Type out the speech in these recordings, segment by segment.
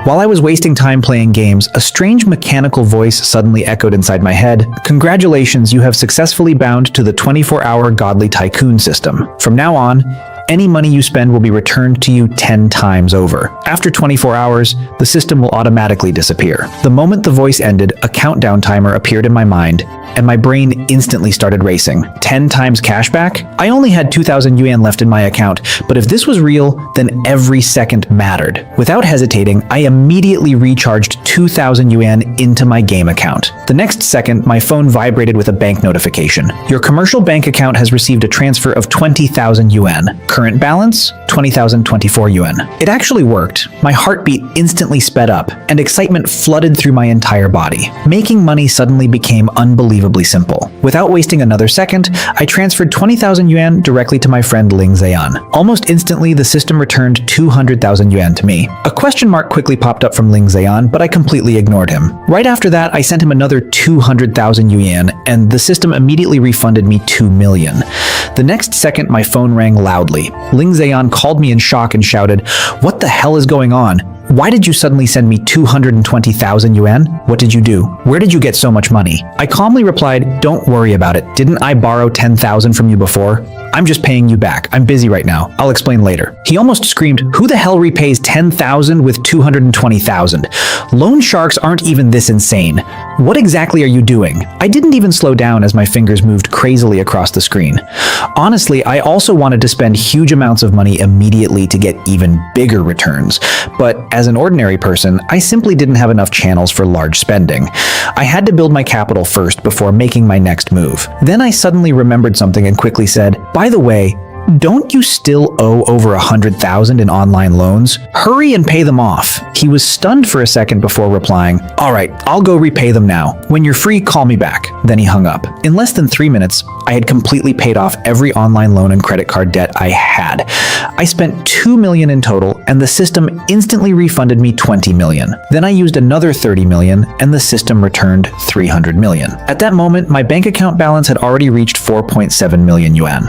While I was wasting time playing games, a strange mechanical voice suddenly echoed inside my head. Congratulations, you have successfully bound to the 24-hour Godly Tycoon System. From now on, any money you spend will be returned to you 10 times over. After 24 hours, the system will automatically disappear. The moment the voice ended, a countdown timer appeared in my mind, and my brain instantly started racing. 10 times cashback? I only had 2,000 yuan left in my account, but if this was real, then every second mattered. Without hesitating, I immediately recharged 2,000 yuan into my game account. The next second, my phone vibrated with a bank notification. Your commercial bank account has received a transfer of 20,000 yuan. Current balance, 20,024 yuan. It actually worked. My heartbeat instantly sped up, and excitement flooded through my entire body. Making money suddenly became unbelievably simple. Without wasting another second, I transferred 20,000 yuan directly to my friend Ling Zayan. Almost instantly, the system returned 200,000 yuan to me. A question mark quickly popped up from Ling Zayan, but I completely ignored him. Right after that, I sent him another 200,000 yuan, and the system immediately refunded me 2 million. The next second, my phone rang loudly. Ling Zayan called me in shock and shouted, "What the hell is going on? Why did you suddenly send me 220,000 yuan? What did you do? Where did you get so much money?" I calmly replied, "Don't worry about it. Didn't I borrow 10,000 from you before? I'm just paying you back. I'm busy right now. I'll explain later." He almost screamed, "Who the hell repays 10,000 with 220,000? Loan sharks aren't even this insane. What exactly are you doing?" I didn't even slow down as my fingers moved crazily across the screen. Honestly, I also wanted to spend huge amounts of money immediately to get even bigger returns. But as an ordinary person, I simply didn't have enough channels for large spending. I had to build my capital first before making my next move. Then I suddenly remembered something and quickly said, "By the way, don't you still owe over 100,000 in online loans? Hurry and pay them off." He was stunned for a second before replying, "All right, I'll go repay them now. When you're free, call me back." Then he hung up. In less than 3 minutes, I had completely paid off every online loan and credit card debt I had. I spent 2 million in total, and the system instantly refunded me 20 million. Then I used another 30 million, and the system returned 300 million. At that moment, my bank account balance had already reached 4.7 million yuan.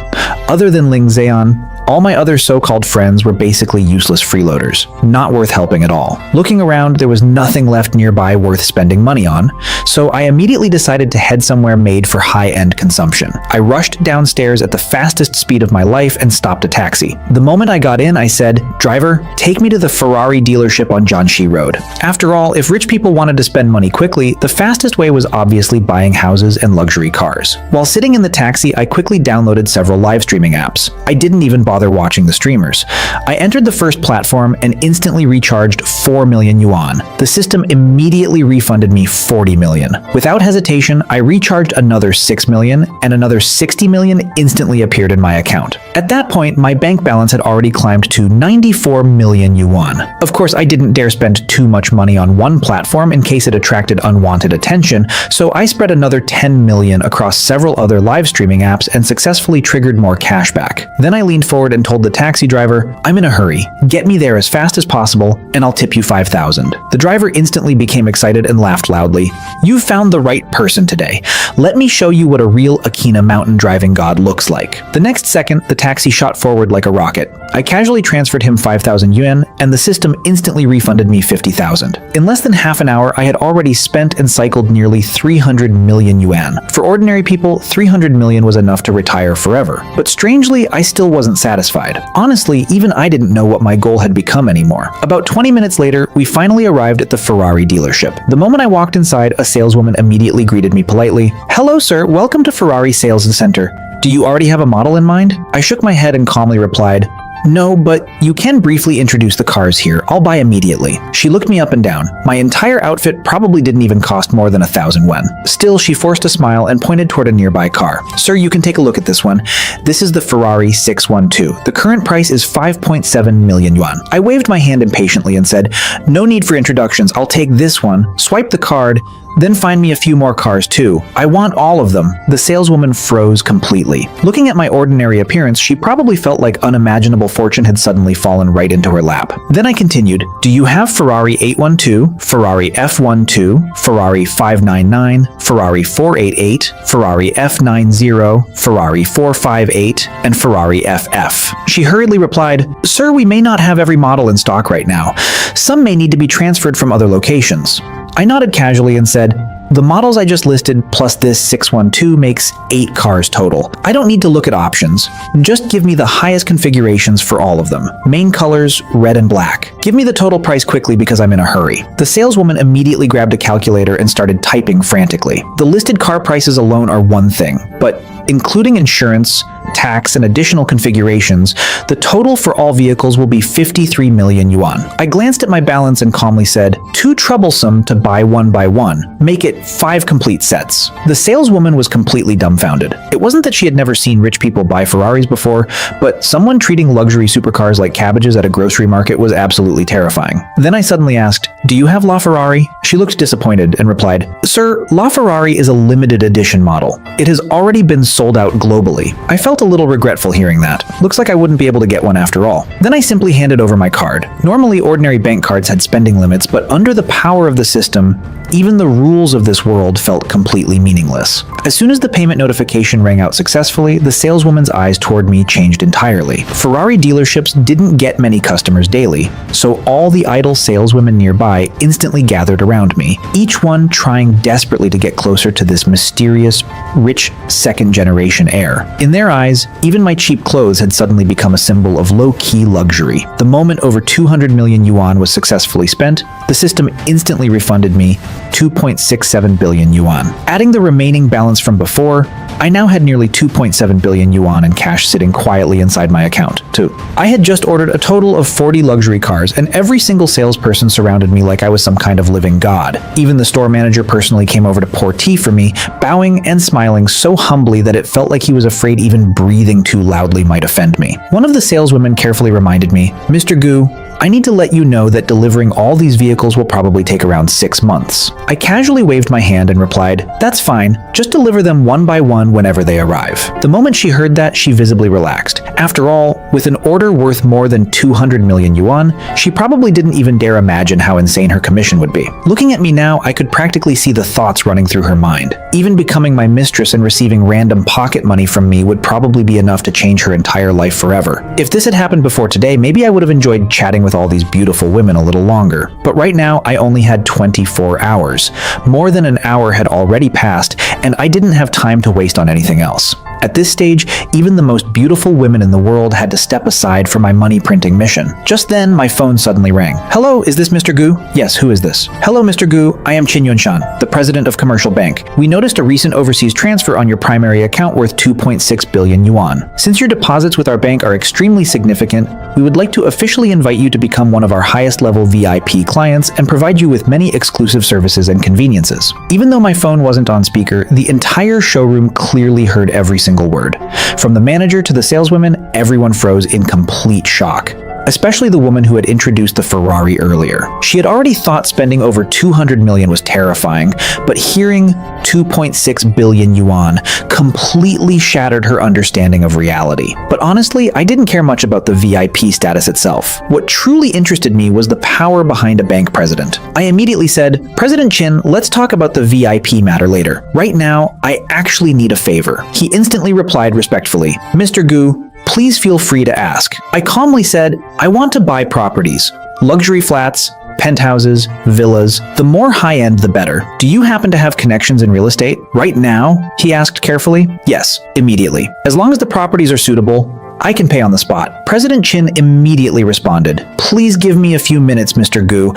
Other than Ling Zayan, all my other so-called friends were basically useless freeloaders, not worth helping at all. Looking around, there was nothing left nearby worth spending money on, so I immediately decided to head somewhere made for high-end consumption. I rushed downstairs at the fastest speed of my life and stopped a taxi. The moment I got in, I said, "Driver, take me to the Ferrari dealership on Jiangxi Road." After all, if rich people wanted to spend money quickly, the fastest way was obviously buying houses and luxury cars. While sitting in the taxi, I quickly downloaded several live streaming apps. I didn't even bother watching the streamers. I entered the first platform and instantly recharged 4 million yuan. The system immediately refunded me 40 million. Without hesitation, I recharged another 6 million, and another 60 million instantly appeared in my account. At that point, my bank balance had already climbed to 94 million yuan. Of course, I didn't dare spend too much money on one platform in case it attracted unwanted attention, so I spread another 10 million across several other live streaming apps and successfully triggered more cashback. Then I leaned forward and told the taxi driver, "I'm in a hurry. Get me there as fast as possible, and I'll tip you 5,000. The driver instantly became excited and laughed loudly. "You've found the right person today. Let me show you what a real Akina mountain driving god looks like." The next second, the taxi shot forward like a rocket. I casually transferred him 5,000 yuan, and the system instantly refunded me 50,000. In less than half an hour, I had already spent and cycled nearly 300 million yuan. For ordinary people, 300 million was enough to retire forever. But strangely, I still wasn't satisfied. Honestly, even I didn't know what my goal had become anymore. About 20 minutes later, we finally arrived at the Ferrari dealership. The moment I walked inside, a saleswoman immediately greeted me politely. "Hello, sir. Welcome to Ferrari Sales Center. Do you already have a model in mind?" I shook my head and calmly replied, "No, but you can briefly introduce the cars here. I'll buy immediately." She looked me up and down. My entire outfit probably didn't even cost more than 1,000 yuan. Still, she forced a smile and pointed toward a nearby car. "Sir, you can take a look at this one. This is the Ferrari 612. The current price is 5.7 million yuan. I waved my hand impatiently and said, "No need for introductions. I'll take this one." Swipe the card, then find me a few more cars too. I want all of them. The saleswoman froze completely. Looking at my ordinary appearance, she probably felt like unimaginable fortune had suddenly fallen right into her lap. Then I continued, "Do you have Ferrari 812, Ferrari F12, Ferrari 599, Ferrari 488, Ferrari F90, Ferrari 458, and Ferrari FF?" She hurriedly replied, "Sir, we may not have every model in stock right now. Some may need to be transferred from other locations." I nodded casually and said, "The models I just listed plus this 612 makes 8 cars total. I don't need to look at options. Just give me the highest configurations for all of them. Main colors, red and black. Give me the total price quickly because I'm in a hurry." The saleswoman immediately grabbed a calculator and started typing frantically. The listed car prices alone are one thing, but including insurance, tax, and additional configurations, the total for all vehicles will be 53 million yuan. I glanced at my balance and calmly said, "Too troublesome to buy one by one. Make it 5 complete sets." The saleswoman was completely dumbfounded. It wasn't that she had never seen rich people buy Ferraris before, but someone treating luxury supercars like cabbages at a grocery market was absolutely terrifying. Then I suddenly asked, "Do you have LaFerrari?" She looked disappointed and replied, "Sir, LaFerrari is a limited edition model. It has already been sold out globally." I felt a little regretful hearing that. Looks like I wouldn't be able to get one after all. Then I simply handed over my card. Normally, ordinary bank cards had spending limits, but under the power of the system, even the rules of this world felt completely meaningless. As soon as the payment notification rang out successfully, the saleswoman's eyes toward me changed entirely. Ferrari dealerships didn't get many customers daily, so all the idle saleswomen nearby instantly gathered around me, each one trying desperately to get closer to this mysterious, rich second-generation heir. In their eyes, even my cheap clothes had suddenly become a symbol of low-key luxury. The moment over 200 million yuan was successfully spent, the system instantly refunded me 2.67 billion yuan. Adding the remaining balance from before, I now had nearly 2.7 billion yuan in cash sitting quietly inside my account, too. I had just ordered a total of 40 luxury cars, and every single salesperson surrounded me like I was some kind of living god. Even the store manager personally came over to pour tea for me, bowing and smiling so humbly that it felt like he was afraid even breathing too loudly might offend me. One of the saleswomen carefully reminded me, "Mr. Gu, I need to let you know that delivering all these vehicles will probably take around 6 months." I casually waved my hand and replied, "That's fine, just deliver them one by one whenever they arrive." The moment she heard that, she visibly relaxed. After all, with an order worth more than 200 million yuan, she probably didn't even dare imagine how insane her commission would be. Looking at me now, I could practically see the thoughts running through her mind. Even becoming my mistress and receiving random pocket money from me would probably be enough to change her entire life forever. If this had happened before today, maybe I would have enjoyed chatting with all these beautiful women a little longer. But right now, I only had 24 hours. More than an hour had already passed, and I didn't have time to waste on anything else. At this stage, even the most beautiful women in the world had to step aside for my money printing mission. Just then, my phone suddenly rang. "Hello, is this Mr. Gu?" "Yes, who is this?" "Hello, Mr. Gu. I am Qin Yunshan, the president of Commercial Bank. We noticed a recent overseas transfer on your primary account worth 2.6 billion yuan. Since your deposits with our bank are extremely significant, we would like to officially invite you to become one of our highest level VIP clients and provide you with many exclusive services and conveniences." Even though my phone wasn't on speaker, the entire showroom clearly heard every single word. From the manager to the saleswomen, everyone froze in complete shock. Especially the woman who had introduced the Ferrari earlier. She had already thought spending over 200 million was terrifying, but hearing 2.6 billion yuan completely shattered her understanding of reality. But honestly, I didn't care much about the VIP status itself. What truly interested me was the power behind a bank president. I immediately said, "President Qin, let's talk about the VIP matter later. Right now, I actually need a favor." He instantly replied respectfully, "Mr. Gu, please feel free to ask." I calmly said, "I want to buy properties, luxury flats, penthouses, villas. The more high-end, the better. Do you happen to have connections in real estate?" "Right now?" he asked carefully. "Yes, immediately. As long as the properties are suitable, I can pay on the spot." President Qin immediately responded, "Please give me a few minutes, Mr. Gu.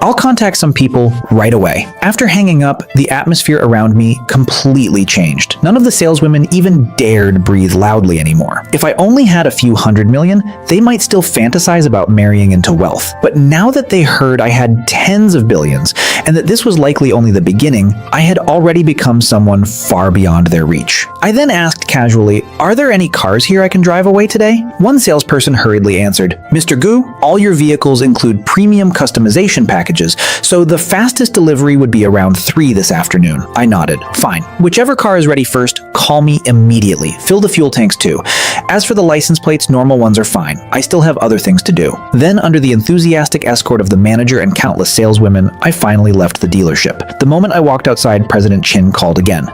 I'll contact some people right away." After hanging up, the atmosphere around me completely changed. None of the saleswomen even dared breathe loudly anymore. If I only had a few 100 million, they might still fantasize about marrying into wealth. But now that they heard I had tens of billions, and that this was likely only the beginning, I had already become someone far beyond their reach. I then asked casually, "Are there any cars here I can drive away today?" One salesperson hurriedly answered, "Mr. Gu, all your vehicles include premium customization packages packages, so the fastest delivery would be around 3 this afternoon. I nodded. Fine. Whichever car is ready first, call me immediately. Fill the fuel tanks too. As for the license plates, normal ones are fine. I still have other things to do. Then, under the enthusiastic escort of the manager and countless saleswomen, I finally left the dealership. The moment I walked outside, President Chin called again.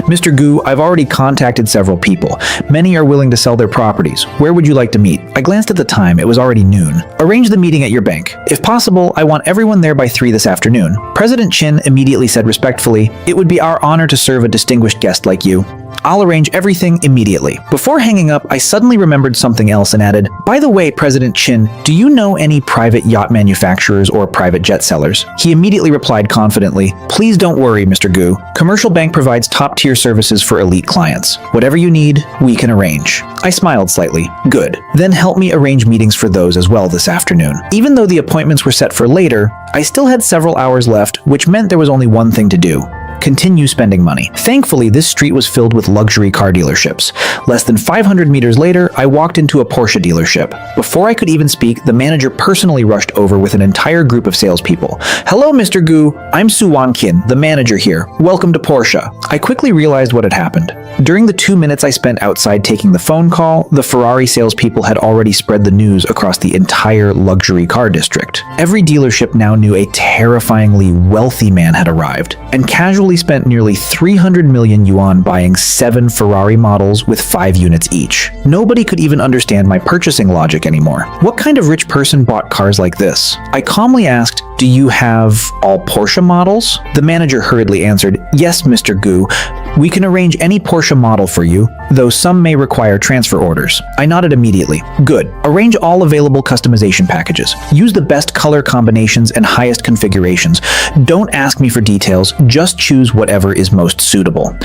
Mr. Gu, I've already contacted several people. Many are willing to sell their properties. Where would you like to meet? I glanced at the time. It was already noon. Arrange the meeting at your bank. If possible, I want everyone there by 3 this afternoon. President Chin immediately said respectfully, "It would be our honor to serve a distinguished guest like you. I'll arrange everything immediately." Before hanging up, I suddenly remembered something else and added, "By the way, President Chin, do you know any private yacht manufacturers or private jet sellers?" He immediately replied confidently, "Please don't worry, Mr. Gu. Commercial Bank provides top-tier services for elite clients. Whatever you need, we can arrange." I smiled slightly. Good. Then help me arrange meetings for those as well this afternoon. Even though the appointments were set for later, I still had several hours left, which meant there was only one thing to do: continue spending money. Thankfully, this street was filled with luxury car dealerships. Less than 500 meters later, I walked into a Porsche dealership. Before I could even speak, the manager personally rushed over with an entire group of salespeople. "Hello, Mr. Gu. I'm Su-Wan Kin, the manager here. Welcome to Porsche." I quickly realized what had happened. During the 2 minutes I spent outside taking the phone call, the Ferrari salespeople had already spread the news across the entire luxury car district. Every dealership now knew a terrifyingly wealthy man had arrived, and casually spent nearly 300 million yuan buying 7 Ferrari models with 5 units each. Nobody could even understand my purchasing logic anymore. What kind of rich person bought cars like this? I calmly asked, "Do you have all Porsche models?" The manager hurriedly answered, "Yes, Mr. Gu. We can arrange any Porsche model for you, though some may require transfer orders." I nodded immediately. "Good. Arrange all available customization packages. Use the best color combinations and highest configurations. Don't ask me for details, just choose whatever is most suitable."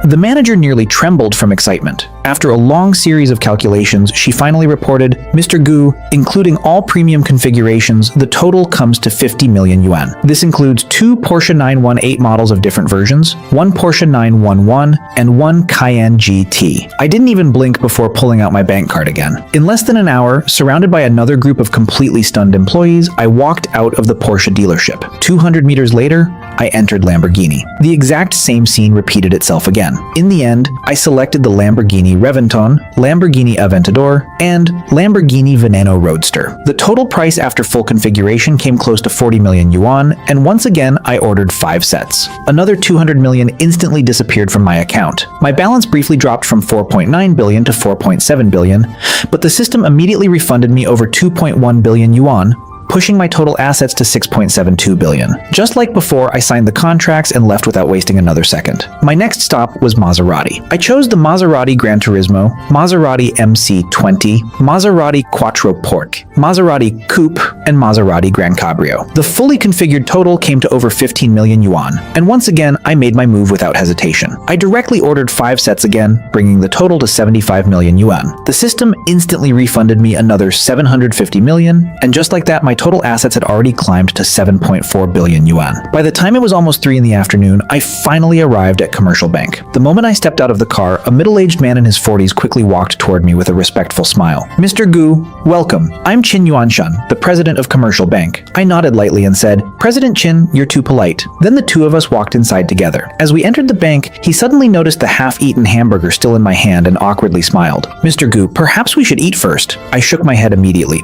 The manager nearly trembled from excitement. After a long series of calculations, she finally reported, "Mr. Gu, including all premium configurations, the total comes to 50 million yuan. This includes 2 Porsche 918 models of different versions, 1 Porsche 911, and 1 Cayenne GT. I didn't even blink before pulling out my bank card again. In less than an hour, surrounded by another group of completely stunned employees, I walked out of the Porsche dealership. 200 meters later, I entered Lamborghini. The exact same scene repeated itself again. In the end, I selected the Lamborghini Reventon, Lamborghini Aventador, and Lamborghini Veneno Roadster. The total price after full configuration came close to 40 million yuan, and once again, I ordered 5 sets. Another 200 million instantly disappeared from my account. My balance briefly dropped from 4.9 billion to 4.7 billion, but the system immediately refunded me over 2.1 billion yuan, pushing my total assets to 6.72 billion. Just like before, I signed the contracts and left without wasting another second. My next stop was Maserati. I chose the Maserati Gran Turismo, Maserati MC20, Maserati Quattro Porte, Maserati Coupe, and Maserati Gran Cabrio. The fully configured total came to over 15 million yuan, and once again, I made my move without hesitation. I directly ordered 5 sets again, bringing the total to 75 million yuan. The system instantly refunded me another 750 million, and just like that, my total assets had already climbed to 7.4 billion yuan. By the time it was almost 3 in the afternoon, I finally arrived at Commercial Bank. The moment I stepped out of the car, a middle-aged man in his 40s quickly walked toward me with a respectful smile. "Mr. Gu, welcome. I'm Qin Yuanshan, the president of Commercial Bank." I nodded lightly and said, "President Qin, you're too polite." Then the two of us walked inside together. As we entered the bank, he suddenly noticed the half-eaten hamburger still in my hand and awkwardly smiled. "Mr. Gu, perhaps we should eat first." I shook my head immediately.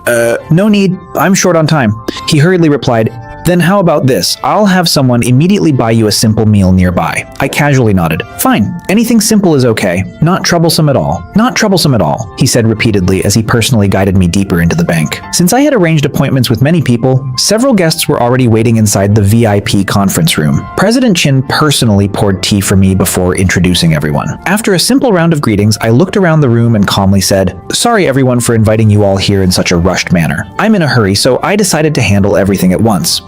No need. I'm short on time." He hurriedly replied, "Then how about this? I'll have someone immediately buy you a simple meal nearby." I casually nodded. "Fine. Anything simple is okay. Not troublesome at all. Not troublesome at all," he said repeatedly as he personally guided me deeper into the bank. Since I had arranged appointments with many people, several guests were already waiting inside the VIP conference room. President Chin personally poured tea for me before introducing everyone. After a simple round of greetings, I looked around the room and calmly said, "Sorry everyone for inviting you all here in such a rushed manner. I'm in a hurry, so I decided to handle everything at once.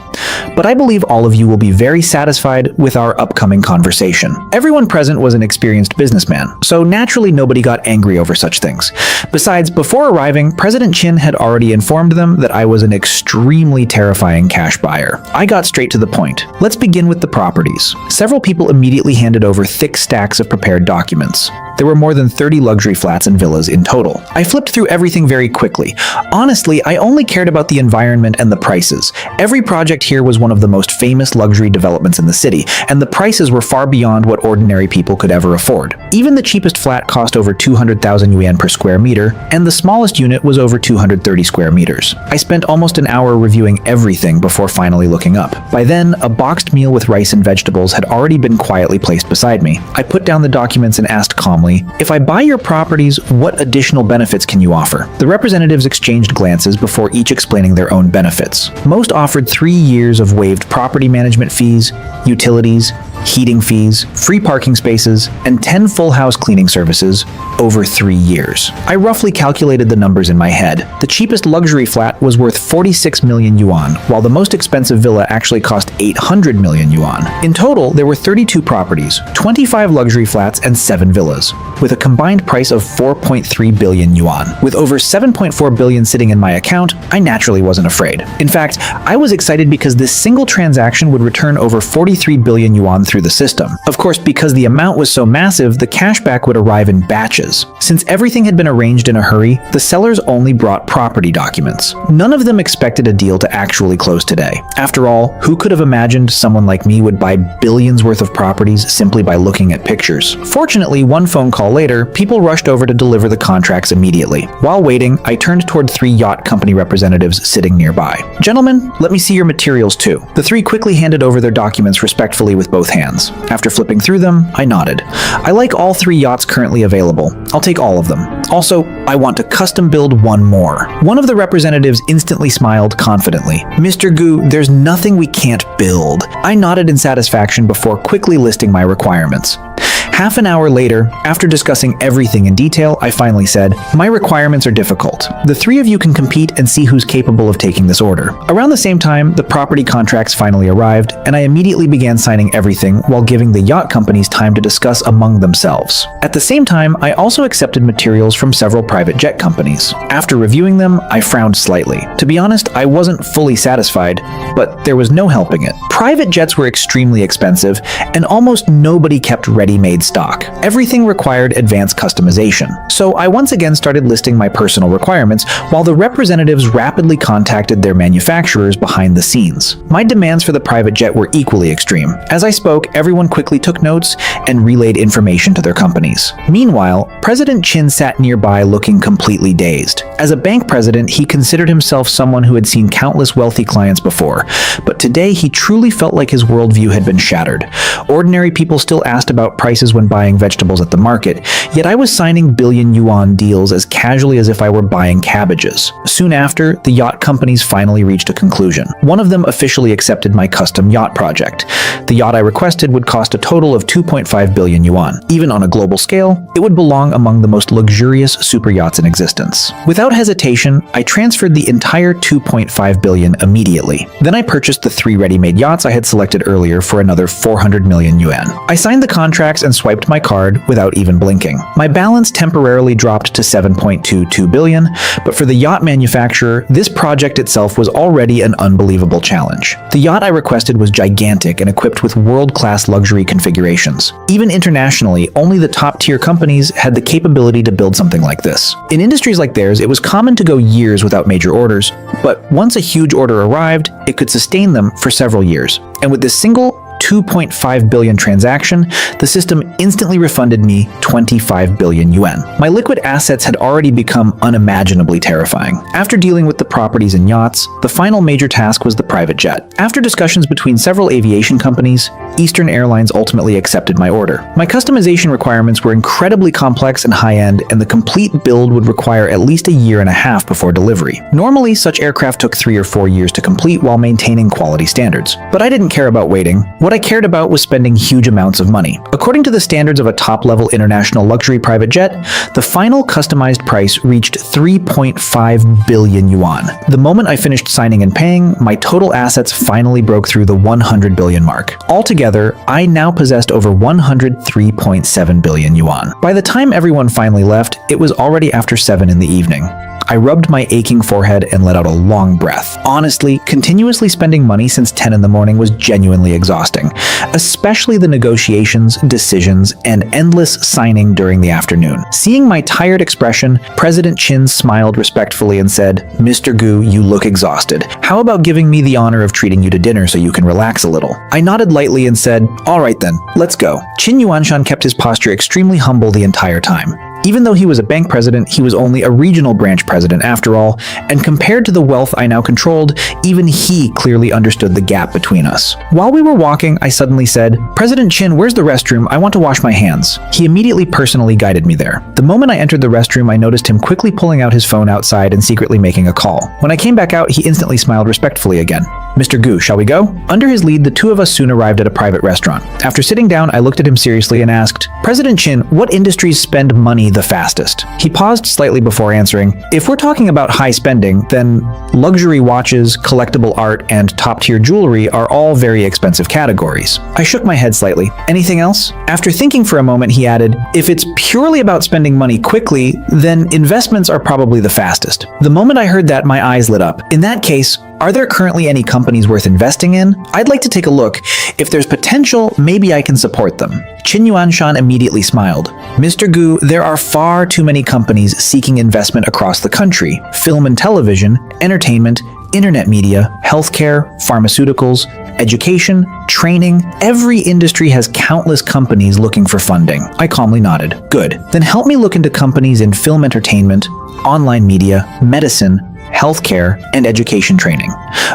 But I believe all of you will be very satisfied with our upcoming conversation." Everyone present was an experienced businessman, so naturally nobody got angry over such things. Besides, before arriving, President Chin had already informed them that I was an extremely terrifying cash buyer. I got straight to the point. Let's begin with the properties. Several people immediately handed over thick stacks of prepared documents. There were more than 30 luxury flats and villas in total. I flipped through everything very quickly. Honestly, I only cared about the environment and the prices. Every project here was one of the most famous luxury developments in the city, and the prices were far beyond what ordinary people could ever afford. Even the cheapest flat cost over 200,000 yuan per square meter, and the smallest unit was over 230 square meters. I spent almost an hour reviewing everything before finally looking up. By then, a boxed meal with rice and vegetables had already been quietly placed beside me. I put down the documents and asked calmly, "If I buy your properties, what additional benefits can you offer?" The representatives exchanged glances before each explaining their own benefits. Most offered 3 years of waived property management fees, utilities, heating fees, free parking spaces, and 10 full house cleaning services over 3 years. I roughly calculated the numbers in my head. The cheapest luxury flat was worth 46 million yuan, while the most expensive villa actually cost 800 million yuan. In total, there were 32 properties, 25 luxury flats, and 7 villas, with a combined price of 4.3 billion yuan. With over 7.4 billion sitting in my account, I naturally wasn't afraid. In fact, I was excited because this single transaction would return over 43 billion yuan through the system. Of course, because the amount was so massive, the cashback would arrive in batches. Since everything had been arranged in a hurry, the sellers only brought property documents. None of them expected a deal to actually close today. After all, who could have imagined someone like me would buy billions worth of properties simply by looking at pictures? Fortunately, one phone call later, people rushed over to deliver the contracts immediately. While waiting, I turned toward 3 yacht company representatives sitting nearby. "Gentlemen, let me see your materials too." The 3 quickly handed over their documents respectfully with both hands. After flipping through them, I nodded. "I like all 3 yachts currently available. I'll take all of them. Also, I want to custom build one more." One of the representatives instantly smiled confidently. "Mr. Gu, there's nothing we can't build." I nodded in satisfaction before quickly listing my requirements. Half an hour later, after discussing everything in detail, I finally said, "My requirements are difficult. The 3 of you can compete and see who's capable of taking this order." Around the same time, the property contracts finally arrived, and I immediately began signing everything while giving the yacht companies time to discuss among themselves. At the same time, I also accepted materials from several private jet companies. After reviewing them, I frowned slightly. To be honest, I wasn't fully satisfied, but there was no helping it. Private jets were extremely expensive, and almost nobody kept ready-made stock. Everything required advanced customization. So I once again started listing my personal requirements while the representatives rapidly contacted their manufacturers behind the scenes. My demands for the private jet were equally extreme. As I spoke, everyone quickly took notes and relayed information to their companies. Meanwhile, President Qin sat nearby looking completely dazed. As a bank president, he considered himself someone who had seen countless wealthy clients before, but today he truly felt like his worldview had been shattered. Ordinary people still asked about prices when buying vegetables at the market, yet I was signing billion yuan deals as casually as if I were buying cabbages. Soon after, the yacht companies finally reached a conclusion. One of them officially accepted my custom yacht project. The yacht I requested would cost a total of 2.5 billion yuan. Even on a global scale, it would belong among the most luxurious super yachts in existence. Without hesitation, I transferred the entire 2.5 billion immediately. Then I purchased the 3 ready-made yachts I had selected earlier for another 400 million yuan. I signed the contracts and swiped my card without even blinking. My balance temporarily dropped to 7.22 billion, but for the yacht manufacturer, this project itself was already an unbelievable challenge. The yacht I requested was gigantic and equipped with world-class luxury configurations. Even internationally, only the top-tier companies had the capability to build something like this. In industries like theirs, it was common to go years without major orders, but once a huge order arrived, it could sustain them for several years. And with this single 2.5 billion transaction, the system instantly refunded me 25 billion yuan. My liquid assets had already become unimaginably terrifying. After dealing with the properties and yachts, the final major task was the private jet. After discussions between several aviation companies, Eastern Airlines ultimately accepted my order. My customization requirements were incredibly complex and high-end, and the complete build would require at least a year and a half before delivery. Normally, such aircraft took 3 or 4 years to complete while maintaining quality standards. But I didn't care about waiting. What I cared about was spending huge amounts of money. According to the standards of a top-level international luxury private jet, the final customized price reached 3.5 billion yuan. The moment I finished signing and paying, my total assets finally broke through the 100 billion mark. Altogether, I now possessed over 103.7 billion yuan. By the time everyone finally left, it was already after 7 in the evening. I rubbed my aching forehead and let out a long breath. Honestly, continuously spending money since 10 in the morning was genuinely exhausting, especially the negotiations, decisions, and endless signing during the afternoon. Seeing my tired expression, President Chin smiled respectfully and said, "Mr. Gu, you look exhausted. How about giving me the honor of treating you to dinner so you can relax a little?" I nodded lightly and said, "All right then, let's go." Qin Yuanshan kept his posture extremely humble the entire time. Even though he was a bank president, he was only a regional branch president after all, and compared to the wealth I now controlled, even he clearly understood the gap between us. While we were walking, I suddenly said, "President Chin, where's the restroom? I want to wash my hands." He immediately personally guided me there. The moment I entered the restroom, I noticed him quickly pulling out his phone outside and secretly making a call. When I came back out, he instantly smiled respectfully again. "Mr. Gu, shall we go?" Under his lead, the two of us soon arrived at a private restaurant. After sitting down, I looked at him seriously and asked, "President Chin, what industries spend money the fastest?" He paused slightly before answering, "If we're talking about high spending, then luxury watches, collectible art, and top-tier jewelry are all very expensive categories." I shook my head slightly. "Anything else?" After thinking for a moment, he added, "If it's purely about spending money quickly, then investments are probably the fastest." The moment I heard that, my eyes lit up. In that case, are there currently any companies worth investing in? I'd like to take a look. If there's potential, maybe I can support them. Qin Yuanshan immediately smiled. "Mr. Gu, there are far too many companies seeking investment across the country. Film and television, entertainment, internet media, healthcare, pharmaceuticals, education, training. Every industry has countless companies looking for funding." I calmly nodded. "Good. Then help me look into companies in film entertainment, online media, medicine, healthcare, and education training.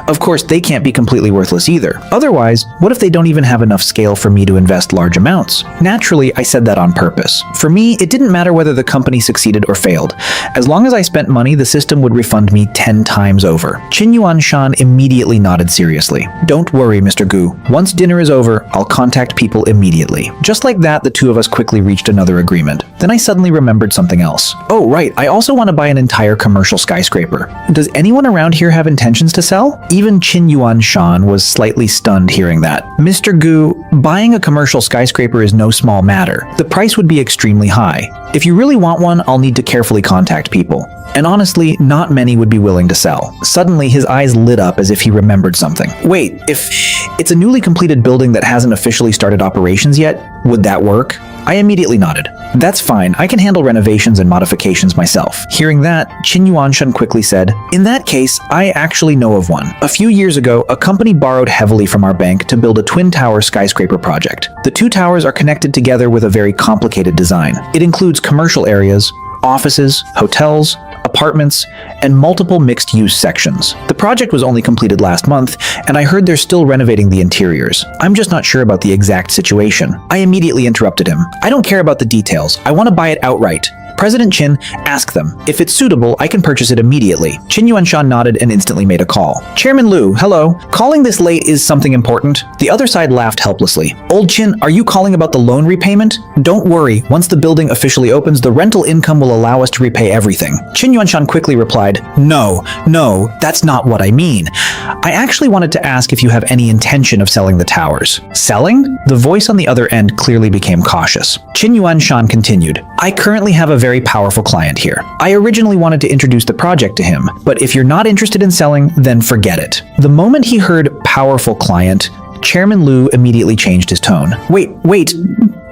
Of course, they can't be completely worthless either. Otherwise, what if they don't even have enough scale for me to invest large amounts?" Naturally, I said that on purpose. For me, it didn't matter whether the company succeeded or failed. As long as I spent money, the system would refund me 10 times over. Qin Yuanshan immediately nodded seriously. "Don't worry, Mr. Gu. Once dinner is over, I'll contact people immediately." Just like that, the two of us quickly reached another agreement. Then I suddenly remembered something else. "Oh, right, I also want to buy an entire commercial skyscraper. Does anyone around here have intentions to sell?" Even Qin Yuanshan was slightly stunned hearing that. "Mr. Gu, buying a commercial skyscraper is no small matter. The price would be extremely high. If you really want one, I'll need to carefully contact people. And honestly, not many would be willing to sell." Suddenly, his eyes lit up as if he remembered something. "Wait, if it's a newly completed building that hasn't officially started operations yet, would that work?" I immediately nodded. "That's fine. I can handle renovations and modifications myself." Hearing that, Qin Yuanshan quickly said, "In that case, I actually know of one. A few years ago, a company borrowed heavily from our bank to build a twin-tower skyscraper project. The two towers are connected together with a very complicated design. It includes commercial areas, offices, hotels, apartments, and multiple mixed-use sections. The project was only completed last month, and I heard they're still renovating the interiors. I'm just not sure about the exact situation." I immediately interrupted him. "I don't care about the details. I want to buy it outright. President Qin, ask them. If it's suitable, I can purchase it immediately." Qin Yuanshan nodded and instantly made a call. "Chairman Liu, hello. Calling this late is something important?" The other side laughed helplessly. "Old Qin, are you calling about the loan repayment? Don't worry. Once the building officially opens, the rental income will allow us to repay everything." Qin Yuanshan quickly replied, No, that's not what I mean. I actually wanted to ask if you have any intention of selling the towers." "Selling?" The voice on the other end clearly became cautious. Qin Yuanshan continued, "I currently have a very powerful client here. I originally wanted to introduce the project to him, but if you're not interested in selling, then forget it." The moment he heard powerful client, Chairman Liu immediately changed his tone. Wait,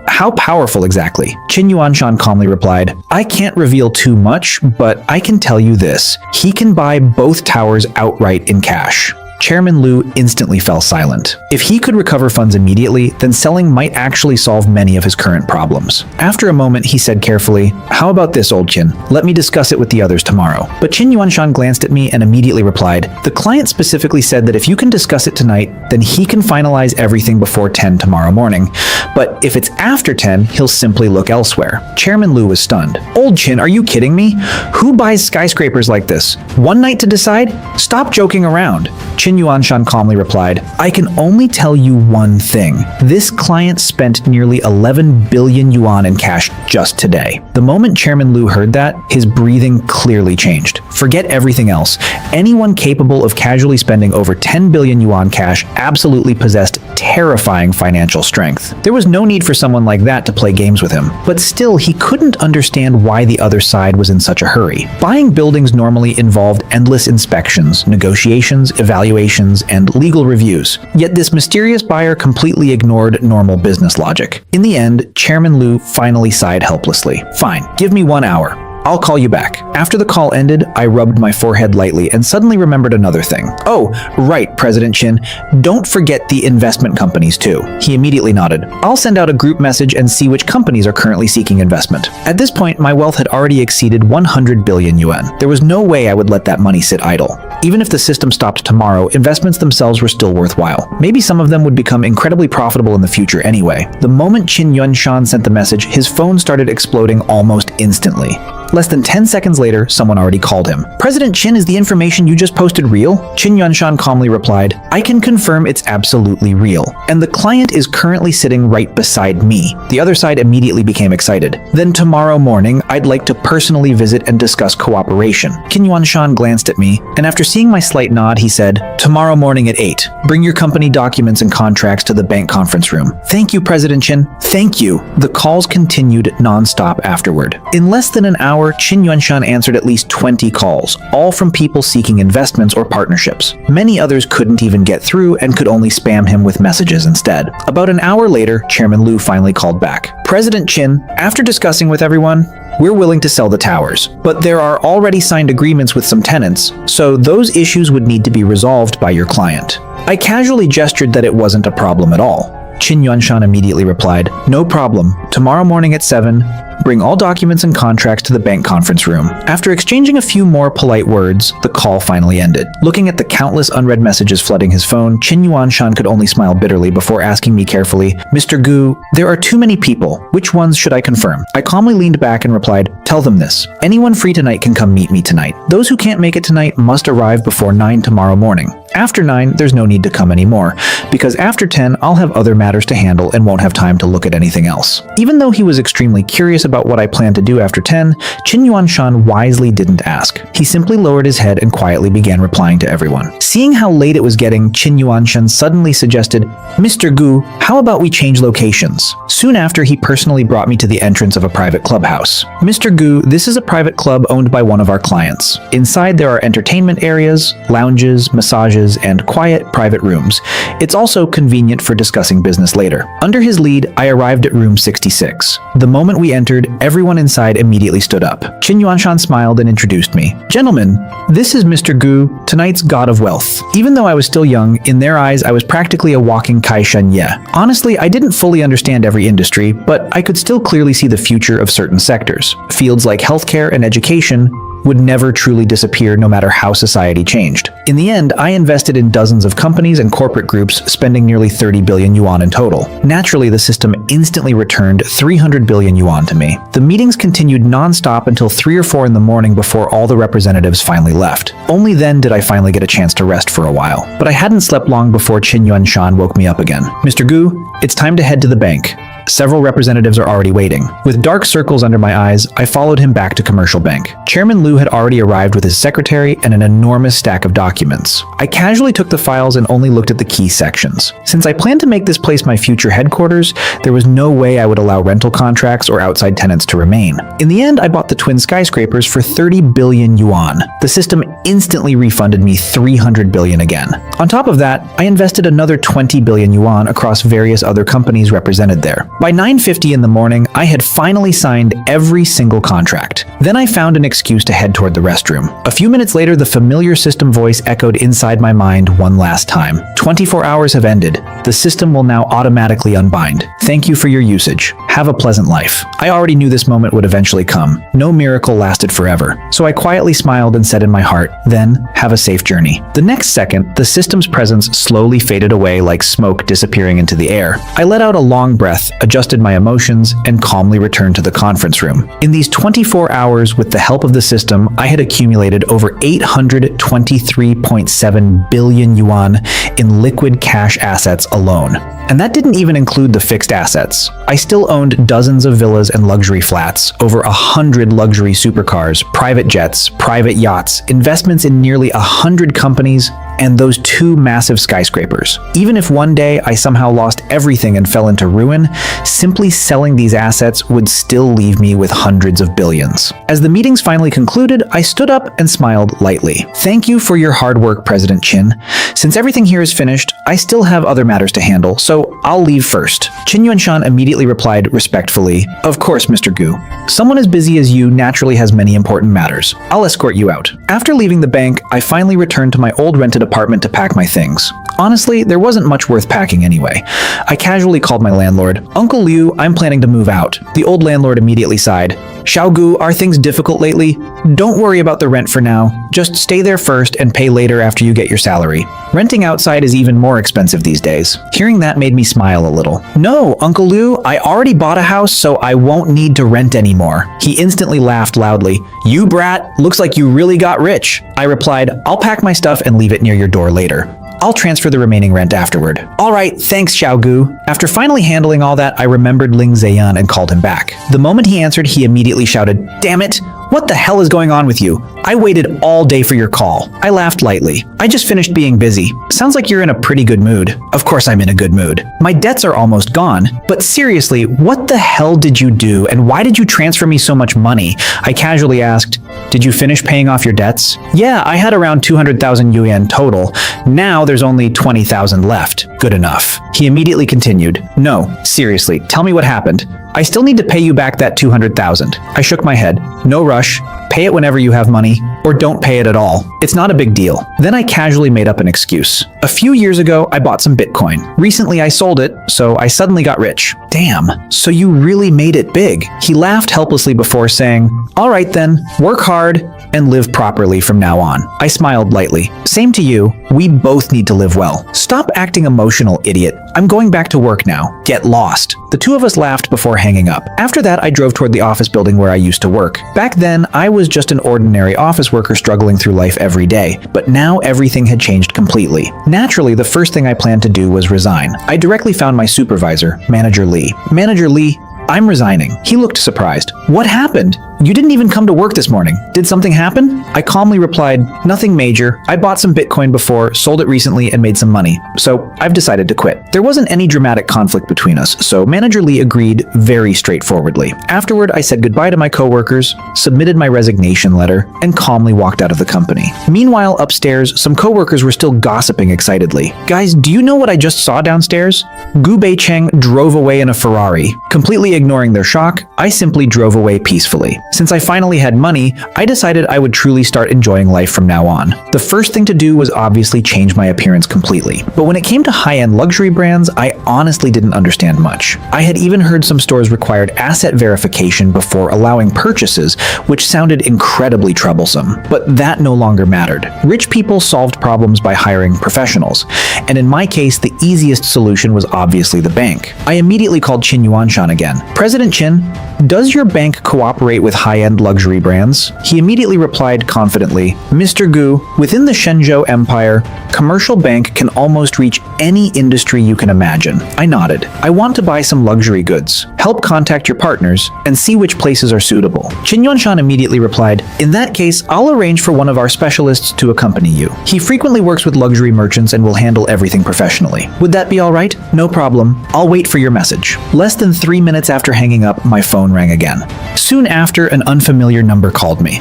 how powerful exactly?" Qin Yuanshan calmly replied, "I can't reveal too much, but I can tell you this. He can buy both towers outright in cash." Chairman Liu instantly fell silent. If he could recover funds immediately, then selling might actually solve many of his current problems. After a moment, he said carefully, "How about this, old Qin? Let me discuss it with the others tomorrow." But Qin Yuanshan glanced at me and immediately replied, "The client specifically said that if you can discuss it tonight, then he can finalize everything before 10 tomorrow morning. But if it's after 10, he'll simply look elsewhere." Chairman Liu was stunned. "Old Qin, are you kidding me? Who buys skyscrapers like this? One night to decide? Stop joking around." Qin Yuanshan calmly replied, "I can only tell you one thing. This client spent nearly 11 billion yuan in cash just today." The moment Chairman Liu heard that, his breathing clearly changed. Forget everything else. Anyone capable of casually spending over 10 billion yuan cash absolutely possessed terrifying financial strength. There was no need for someone like that to play games with him. But still, he couldn't understand why the other side was in such a hurry. Buying buildings normally involved endless inspections, negotiations, evaluations, and legal reviews. Yet this mysterious buyer completely ignored normal business logic. In the end, Chairman Liu finally sighed helplessly. "Fine, give me 1 hour. I'll call you back." After the call ended, I rubbed my forehead lightly and suddenly remembered another thing. "Oh, right, President Chin. Don't forget the investment companies too." He immediately nodded. "I'll send out a group message and see which companies are currently seeking investment." At this point, my wealth had already exceeded 100 billion yuan. There was no way I would let that money sit idle. Even if the system stopped tomorrow, investments themselves were still worthwhile. Maybe some of them would become incredibly profitable in the future anyway. The moment Qin Yuanshan sent the message, his phone started exploding almost instantly. Less than 10 seconds later, someone already called him. "President Qin, is the information you just posted real?" Qin Yuanshan calmly replied, "I can confirm it's absolutely real. And the client is currently sitting right beside me." The other side immediately became excited. "Then tomorrow morning, I'd like to personally visit and discuss cooperation." Qin Yuanshan glanced at me, and after seeing my slight nod, he said, "Tomorrow morning at 8. Bring your company documents and contracts to the bank conference room." "Thank you, President Qin. Thank you." The calls continued non-stop afterward. In less than an hour, Qin Yuanshan answered at least 20 calls, all from people seeking investments or partnerships. Many others couldn't even get through and could only spam him with messages instead. About an hour later, Chairman Liu finally called back. "President Qin, after discussing with everyone, we're willing to sell the towers, but there are already signed agreements with some tenants, so those issues would need to be resolved by your client." I casually gestured that it wasn't a problem at all. Qin Yuanshan immediately replied, "No problem. Tomorrow morning at 7, bring all documents and contracts to the bank conference room." After exchanging a few more polite words, the call finally ended. Looking at the countless unread messages flooding his phone, Qin Yuanshan could only smile bitterly before asking me carefully, "Mr. Gu, there are too many people. Which ones should I confirm?" I calmly leaned back and replied, "Tell them this. Anyone free tonight can come meet me tonight. Those who can't make it tonight must arrive before 9 tomorrow morning. After 9, there's no need to come anymore, because after 10, I'll have other matters to handle and won't have time to look at anything else." Even though he was extremely curious about what I planned to do after 10, Qin Yuanshan wisely didn't ask. He simply lowered his head and quietly began replying to everyone. Seeing how late it was getting, Qin Yuanshan suddenly suggested, "Mr. Gu, how about we change locations?" Soon after, he personally brought me to the entrance of a private clubhouse. "Mr. Gu, this is a private club owned by one of our clients. Inside there are entertainment areas, lounges, massages, and quiet private rooms. It's also convenient for discussing business later." Under his lead, I arrived at room 66. The moment we entered, everyone inside immediately stood up. Qin Yuanshan smiled and introduced me. "Gentlemen, this is Mr. Gu, tonight's god of wealth." Even though I was still young, in their eyes I was practically a walking Kai Shen Ye. Honestly, I didn't fully understand every industry, but I could still clearly see the future of certain sectors. Fields like healthcare and education would never truly disappear no matter how society changed. In the end, I invested in dozens of companies and corporate groups, spending nearly 30 billion yuan in total. Naturally, the system instantly returned 300 billion yuan to me. The meetings continued non-stop until 3 or 4 in the morning before all the representatives finally left. Only then did I finally get a chance to rest for a while. But I hadn't slept long before Qin Yuanshan woke me up again. "Mr. Gu, it's time to head to the bank. Several representatives are already waiting." With dark circles under my eyes, I followed him back to Commercial Bank. Chairman Liu had already arrived with his secretary and an enormous stack of documents. I casually took the files and only looked at the key sections. Since I planned to make this place my future headquarters, there was no way I would allow rental contracts or outside tenants to remain. In the end, I bought the twin skyscrapers for 30 billion yuan. The system instantly refunded me 300 billion again. On top of that, I invested another 20 billion yuan across various other companies represented there. By 9:50 in the morning, I had finally signed every single contract. Then I found an excuse to head toward the restroom. A few minutes later, the familiar system voice echoed inside my mind one last time. 24 hours have ended. The system will now automatically unbind. Thank you for your usage. Have a pleasant life. I already knew this moment would eventually come. No miracle lasted forever. So I quietly smiled and said in my heart, "Then, have a safe journey." The next second, the system's presence slowly faded away like smoke disappearing into the air. I let out a long breath, adjusted my emotions, and calmly returned to the conference room. In these 24 hours, with the help of the system, I had accumulated over 823.7 billion yuan in liquid cash assets alone. And that didn't even include the fixed assets. I still owned dozens of villas and luxury flats, over 100 luxury supercars, private jets, private yachts, investments in nearly 100 companies, and those two massive skyscrapers. Even if one day I somehow lost everything and fell into ruin, simply selling these assets would still leave me with hundreds of billions. As the meetings finally concluded, I stood up and smiled lightly. Thank you for your hard work, President Qin. Since everything here is finished, I still have other matters to handle, so I'll leave first. Qin Yuanshan immediately replied respectfully, Of course, Mr. Gu. Someone as busy as you naturally has many important matters. I'll escort you out. After leaving the bank, I finally returned to my old rented apartment to pack my things. Honestly, there wasn't much worth packing anyway. I casually called my landlord. Uncle Liu, I'm planning to move out. The old landlord immediately sighed. Xiaogu, are things difficult lately? Don't worry about the rent for now. Just stay there first and pay later after you get your salary. Renting outside is even more expensive these days. Hearing that made me smile a little. No, Uncle Liu, I already bought a house, so I won't need to rent anymore. He instantly laughed loudly. You brat, looks like you really got rich. I replied, I'll pack my stuff and leave it near your door later. I'll transfer the remaining rent afterward. All right, thanks, Xiaogu. After finally handling all that, I remembered Ling Ziyan and called him back. The moment he answered, he immediately shouted, Damn it! What the hell is going on with you? I waited all day for your call. I laughed lightly. I just finished being busy. Sounds like you're in a pretty good mood. Of course I'm in a good mood. My debts are almost gone. But seriously, what the hell did you do and why did you transfer me so much money? I casually asked, Did you finish paying off your debts? Yeah, I had around 200,000 yuan total. Now there's only 20,000 left. Good enough. He immediately continued, No, seriously, tell me what happened. I still need to pay you back that 200,000. I shook my head. No rush. Pay it whenever you have money, or don't pay it at all. It's not a big deal. Then I casually made up an excuse. A few years ago, I bought some Bitcoin. Recently, I sold it, so I suddenly got rich. Damn, so you really made it big. He laughed helplessly before saying, All right then, work hard and live properly from now on. I smiled lightly. Same to you. We both need to live well. Stop acting emotional, idiot. I'm going back to work now. Get lost. The two of us laughed before hanging up. After that, I drove toward the office building where I used to work. Back then, I was just an ordinary office worker struggling through life every day, but now everything had changed completely. Naturally, the first thing I planned to do was resign. I directly found my supervisor, Manager Li. Manager Li, I'm resigning. He looked surprised. What happened? You didn't even come to work this morning. Did something happen? I calmly replied, Nothing major. I bought some Bitcoin before, sold it recently, and made some money. So I've decided to quit. There wasn't any dramatic conflict between us, so Manager Li agreed very straightforwardly. Afterward, I said goodbye to my coworkers, submitted my resignation letter, and calmly walked out of the company. Meanwhile, upstairs, some coworkers were still gossiping excitedly. Guys, do you know what I just saw downstairs? Gu Beicheng drove away in a Ferrari. Completely ignoring their shock, I simply drove away peacefully. Since I finally had money, I decided I would truly start enjoying life from now on. The first thing to do was obviously change my appearance completely. But when it came to high-end luxury brands, I honestly didn't understand much. I had even heard some stores required asset verification before allowing purchases, which sounded incredibly troublesome. But that no longer mattered. Rich people solved problems by hiring professionals. And in my case, the easiest solution was obviously the bank. I immediately called Qin Yuanshan again. President Qin, does your bank cooperate with high-end luxury brands? He immediately replied confidently, Mr. Gu, within the Shenzhou Empire, commercial bank can almost reach any industry you can imagine. I nodded. I want to buy some luxury goods. Help contact your partners and see which places are suitable. Qin Yuanshan immediately replied, In that case, I'll arrange for one of our specialists to accompany you. He frequently works with luxury merchants and will handle everything professionally. Would that be all right? No problem. I'll wait for your message. Less than 3 minutes after hanging up, my phone rang again. Soon after, an unfamiliar number called me.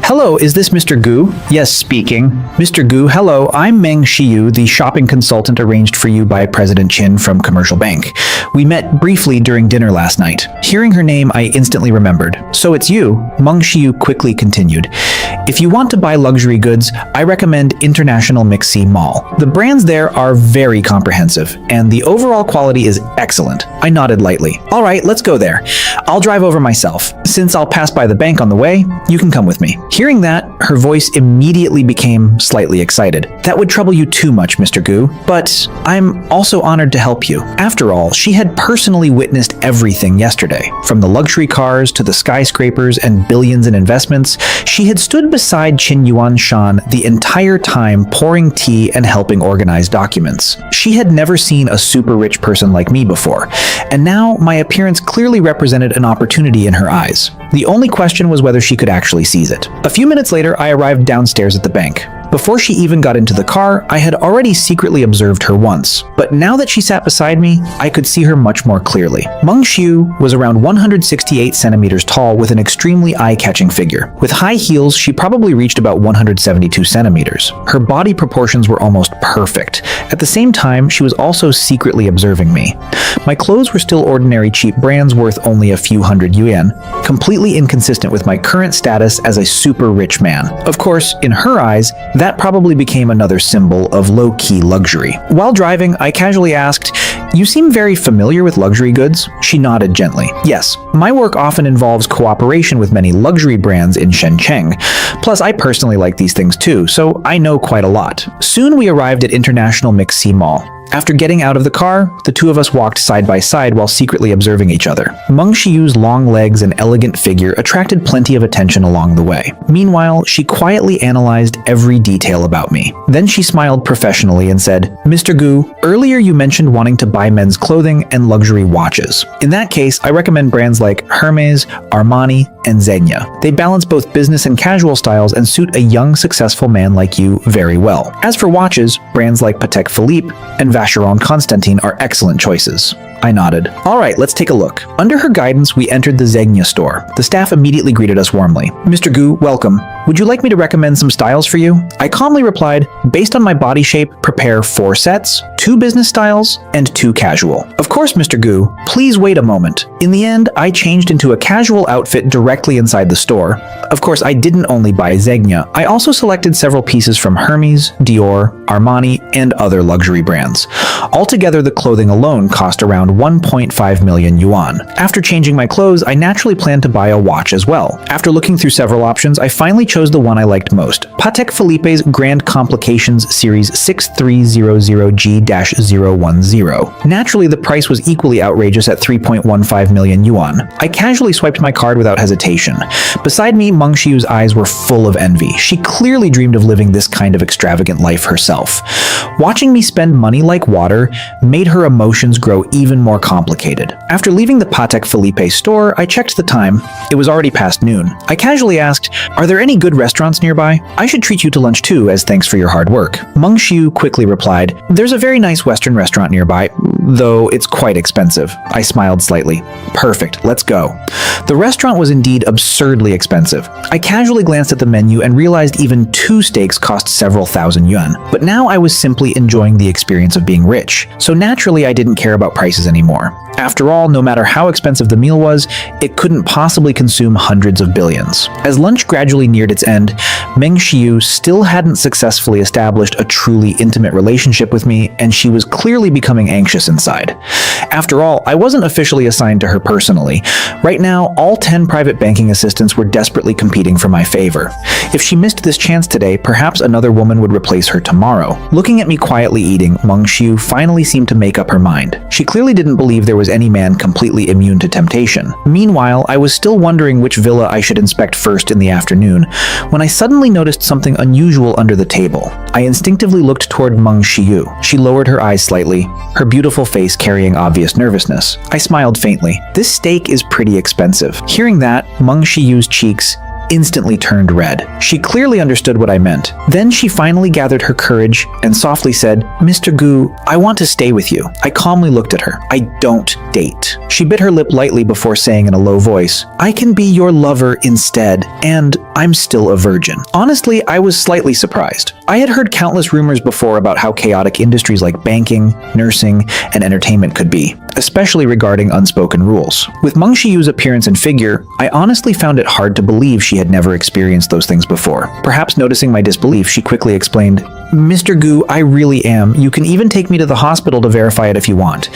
Hello, is this Mr. Gu? Yes, speaking. Mr. Gu, hello, I'm Meng Xiyu, the shopping consultant arranged for you by President Qin from Commercial Bank. We met briefly during dinner last night. Hearing her name, I instantly remembered. So it's you, Meng Xiyu quickly continued. If you want to buy luxury goods, I recommend International Mixi Mall. The brands there are very comprehensive, and the overall quality is excellent. I nodded lightly. All right, let's go there. I'll drive over myself. Since I'll pass by the bank on the way, you can come with me. Hearing that, her voice immediately became slightly excited. That would trouble you too much, Mr. Gu, but I'm also honored to help you. After all, she had personally witnessed everything yesterday. From the luxury cars to the skyscrapers and billions in investments, she had stood beside Qin Yuanshan the entire time pouring tea and helping organize documents. She had never seen a super rich person like me before, and now my appearance clearly represented an opportunity in her eyes. The only question was whether she could actually seize it. A few minutes later, I arrived downstairs at the bank. Before she even got into the car, I had already secretly observed her once. But now that she sat beside me, I could see her much more clearly. Meng Xiu was around 168 centimeters tall with an extremely eye-catching figure. With high heels, she probably reached about 172 centimeters. Her body proportions were almost perfect. At the same time, she was also secretly observing me. My clothes were still ordinary cheap brands worth only a few hundred yuan, completely inconsistent with my current status as a super rich man. Of course, in her eyes, that probably became another symbol of low-key luxury. While driving, I casually asked, "You seem very familiar with luxury goods?" She nodded gently. Yes, my work often involves cooperation with many luxury brands in Shenzhen. Plus, I personally like these things too, so I know quite a lot. Soon we arrived at International MixC Mall. After getting out of the car, the two of us walked side by side while secretly observing each other. Meng Xiu's long legs and elegant figure attracted plenty of attention along the way. Meanwhile, she quietly analyzed every detail about me. Then she smiled professionally and said, "Mr. Gu, earlier you mentioned wanting to buy men's clothing and luxury watches. In that case, I recommend brands like Hermes, Armani, and Zegna. They balance both business and casual styles and suit a young, successful man like you very well. As for watches, brands like Patek Philippe and Vacheron Constantin are excellent choices." I nodded. "All right, let's take a look." Under her guidance, we entered the Zegna store. The staff immediately greeted us warmly. "Mr. Gu, welcome. Would you like me to recommend some styles for you?" I calmly replied, "Based on my body shape, prepare 4 sets, 2 business styles, and 2 casual." "Of course, Mr. Gu. Please wait a moment." In the end, I changed into a casual outfit directly inside the store. Of course, I didn't only buy Zegna. I also selected several pieces from Hermes, Dior, Armani, and other luxury brands. Altogether, the clothing alone cost around 1.5 million yuan. After changing my clothes, I naturally planned to buy a watch as well. After looking through several options, I finally chose the one I liked most, Patek Philippe's Grand Complications Series 6300G-010. Naturally, the price was equally outrageous at 3.15 million yuan. I casually swiped my card without hesitation. Beside me, Meng Xiu's eyes were full of envy. She clearly dreamed of living this kind of extravagant life herself. Watching me spend money like water made her emotions grow even more complicated. After leaving the Patek Philippe store, I checked the time. It was already past noon. I casually asked, "Are there any good restaurants nearby? I should treat you to lunch too, as thanks for your hard work." Meng Xiu quickly replied, "There's a very nice Western restaurant nearby, though it's quite expensive." I smiled slightly. "Perfect, let's go." The restaurant was indeed absurdly expensive. I casually glanced at the menu and realized even 2 steaks cost several thousand yuan. But now I was simply enjoying the experience of being rich, so naturally I didn't care about prices anymore. After all, no matter how expensive the meal was, it couldn't possibly consume hundreds of billions. As lunch gradually neared its end, Meng Xiu still hadn't successfully established a truly intimate relationship with me, and she was clearly becoming anxious inside. After all, I wasn't officially assigned to her personally. Right now, all 10 private banking assistants were desperately competing for my favor. If she missed this chance today, perhaps another woman would replace her tomorrow. Looking at me quietly eating, Meng Xiu finally seemed to make up her mind. She clearly didn't believe there was any man completely immune to temptation. Meanwhile, I was still wondering which villa I should inspect first in the afternoon, when I suddenly noticed something unusual under the table. I instinctively looked toward Meng Xiu. She lowered her eyes slightly, her beautiful face carrying obvious nervousness. I smiled faintly. "This steak is pretty expensive." Hearing that, Meng Xiu's cheeks instantly turned red. She clearly understood what I meant. Then she finally gathered her courage and softly said, "Mr. Gu, I want to stay with you." I calmly looked at her. "I don't date." She bit her lip lightly before saying in a low voice, "I can be your lover instead, and I'm still a virgin." Honestly, I was slightly surprised. I had heard countless rumors before about how chaotic industries like banking, nursing, and entertainment could be, especially regarding unspoken rules. With Meng Xiu's appearance and figure, I honestly found it hard to believe she had never experienced those things before. Perhaps noticing my disbelief, she quickly explained, "Mr. Gu, I really am. You can even take me to the hospital to verify it if you want."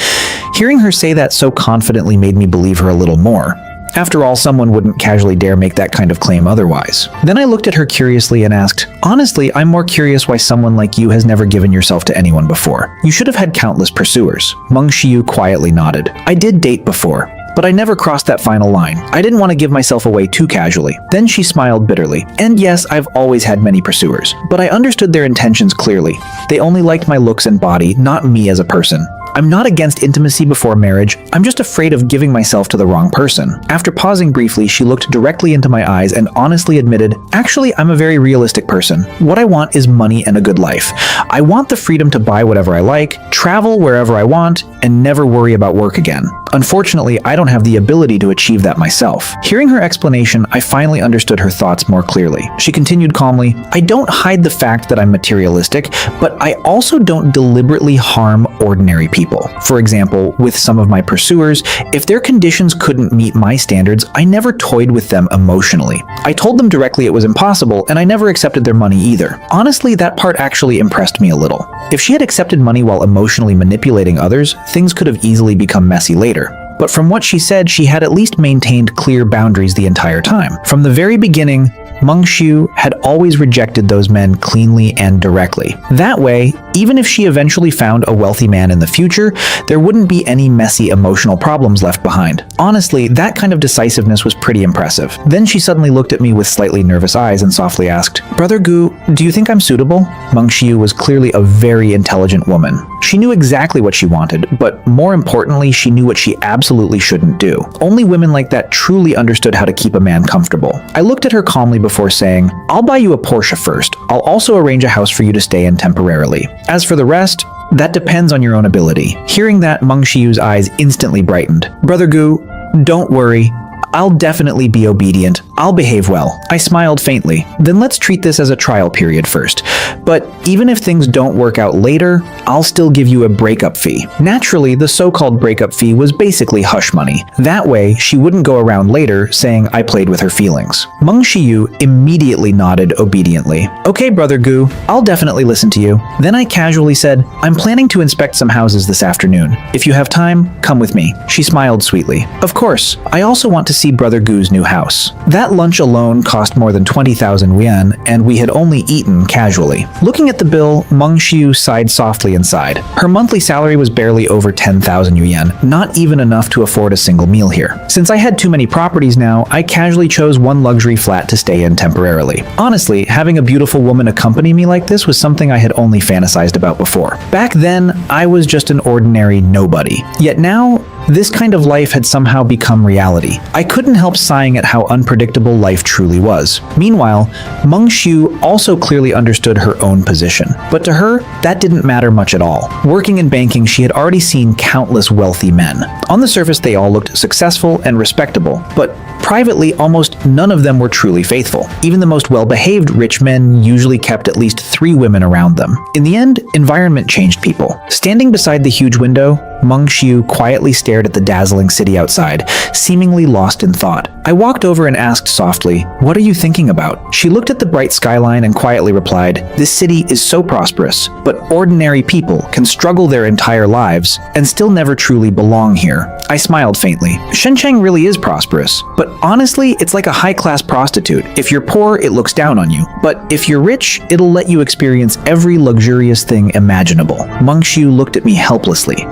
Hearing her say that so confidently made me believe her a little more. After all, someone wouldn't casually dare make that kind of claim otherwise. Then I looked at her curiously and asked, "Honestly, I'm more curious why someone like you has never given yourself to anyone before. You should have had countless pursuers." Meng Xiu quietly nodded. "I did date before, but I never crossed that final line. I didn't want to give myself away too casually." Then she smiled bitterly. "And yes, I've always had many pursuers, but I understood their intentions clearly. They only liked my looks and body, not me as a person. I'm not against intimacy before marriage, I'm just afraid of giving myself to the wrong person. After pausing briefly, she looked directly into my eyes and honestly admitted, actually, I'm a very realistic person. What I want is money and a good life. I want the freedom to buy whatever I like, travel wherever I want, and never worry about work again. Unfortunately, I don't have the ability to achieve that myself. Hearing her explanation, I finally understood her thoughts more clearly. She continued calmly, I don't hide the fact that I'm materialistic, but I also don't deliberately harm ordinary people. For example, with some of my pursuers, if their conditions couldn't meet my standards, I never toyed with them emotionally. I told them directly it was impossible, and I never accepted their money either. Honestly, that part actually impressed me a little. If she had accepted money while emotionally manipulating others, things could have easily become messy later. But from what she said, she had at least maintained clear boundaries the entire time. From the very beginning, Meng Xiu had always rejected those men cleanly and directly. That way, even if she eventually found a wealthy man in the future, there wouldn't be any messy emotional problems left behind. Honestly, that kind of decisiveness was pretty impressive. Then she suddenly looked at me with slightly nervous eyes and softly asked, Brother Gu, do you think I'm suitable? Meng Xiu was clearly a very intelligent woman. She knew exactly what she wanted, but more importantly, she knew what she absolutely shouldn't do. Only women like that truly understood how to keep a man comfortable. I looked at her calmly before saying, I'll buy you a Porsche first. I'll also arrange a house for you to stay in temporarily. As for the rest, that depends on your own ability. Hearing that, Meng Xiu's eyes instantly brightened. Brother Gu, don't worry. I'll definitely be obedient. I'll behave well. I smiled faintly. Then let's treat this as a trial period first. But even if things don't work out later, I'll still give you a breakup fee. Naturally, the so-called breakup fee was basically hush money. That way, she wouldn't go around later saying I played with her feelings. Meng Xiu immediately nodded obediently. Okay, Brother Gu, I'll definitely listen to you. Then I casually said, I'm planning to inspect some houses this afternoon. If you have time, come with me. She smiled sweetly. Of course, I also want to see Brother Gu's new house. That lunch alone cost more than 20,000 yuan, and we had only eaten casually. Looking at the bill, Meng Xiu sighed softly inside. Her monthly salary was barely over 10,000 yuan, not even enough to afford a single meal here. Since I had too many properties now, I casually chose one luxury flat to stay in temporarily. Honestly, having a beautiful woman accompany me like this was something I had only fantasized about before. Back then, I was just an ordinary nobody. Yet now, this kind of life had somehow become reality. I couldn't help sighing at how unpredictable life truly was. Meanwhile, Meng Xiu also clearly understood her own position. But to her, that didn't matter much at all. Working in banking, she had already seen countless wealthy men. On the surface, they all looked successful and respectable, but privately, almost none of them were truly faithful. Even the most well-behaved rich men usually kept at least 3 women around them. In the end, environment changed people. Standing beside the huge window, Meng Xiu quietly stared at the dazzling city outside, seemingly lost in thought. I walked over and asked softly, "What are you thinking about?" She looked at the bright skyline and quietly replied, "This city is so prosperous, but ordinary people can struggle their entire lives and still never truly belong here." I smiled faintly. Shenzhen really is prosperous, but honestly, it's like a high-class prostitute. If you're poor, it looks down on you. But if you're rich, it'll let you experience every luxurious thing imaginable. Meng Xiu looked at me helplessly.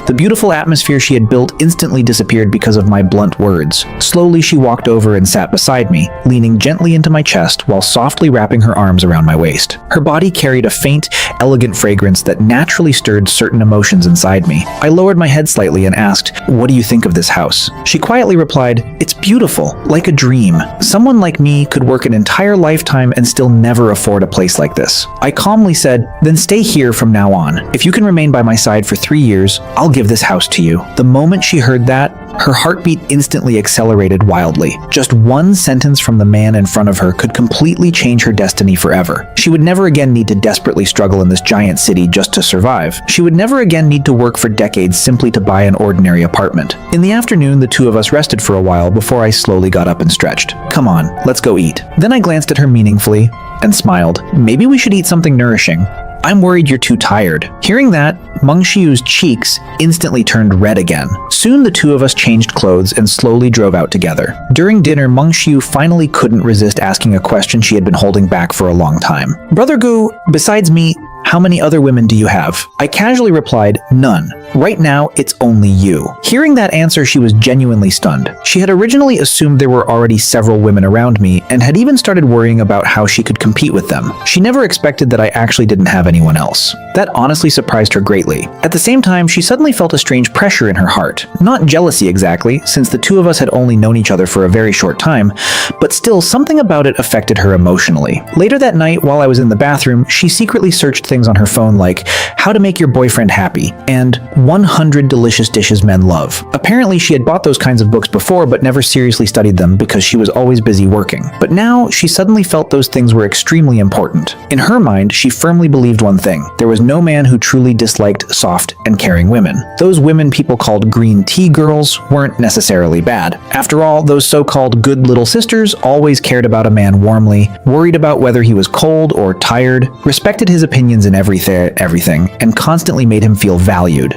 The beautiful atmosphere she had built instantly disappeared because of my blunt words. Slowly, she walked over and sat beside me, leaning gently into my chest while softly wrapping her arms around my waist. Her body carried a faint, elegant fragrance that naturally stirred certain emotions inside me. I lowered my head slightly and asked, "What do you think of this house?" She quietly replied, "It's beautiful, like a dream. Someone like me could work an entire lifetime and still never afford a place like this." I calmly said, "Then stay here from now on. If you can remain by my side for 3 years, I'll give this house to you." The moment she heard that, her heartbeat instantly accelerated wildly. Just one sentence from the man in front of her could completely change her destiny forever. She would never again need to desperately struggle in this giant city just to survive. She would never again need to work for decades simply to buy an ordinary apartment. In the afternoon, the two of us rested for a while before I slowly got up and stretched. "Come on, let's go eat." Then I glanced at her meaningfully and smiled. "Maybe we should eat something nourishing. I'm worried you're too tired." Hearing that, Meng Xiu's cheeks instantly turned red again. Soon the two of us changed clothes and slowly drove out together. During dinner, Meng Xiu finally couldn't resist asking a question she had been holding back for a long time. "Brother Gu, besides me, How many other women do you have? I casually replied, none. Right now, it's only you. Hearing that answer, she was genuinely stunned. She had originally assumed there were already several women around me and had even started worrying about how she could compete with them. She never expected that I actually didn't have anyone else. That honestly surprised her greatly. At the same time, she suddenly felt a strange pressure in her heart. Not jealousy exactly, since the two of us had only known each other for a very short time, but still something about it affected her emotionally. Later that night, while I was in the bathroom, she secretly searched things on her phone like how to make your boyfriend happy and 100 delicious dishes men love. Apparently, she had bought those kinds of books before but never seriously studied them because she was always busy working. But now, she suddenly felt those things were extremely important. In her mind, she firmly believed one thing: there was no man who truly disliked soft and caring women. Those women people called green tea girls weren't necessarily bad. After all, those so-called good little sisters always cared about a man warmly, worried about whether he was cold or tired, respected his opinions in everything, and constantly made him feel valued.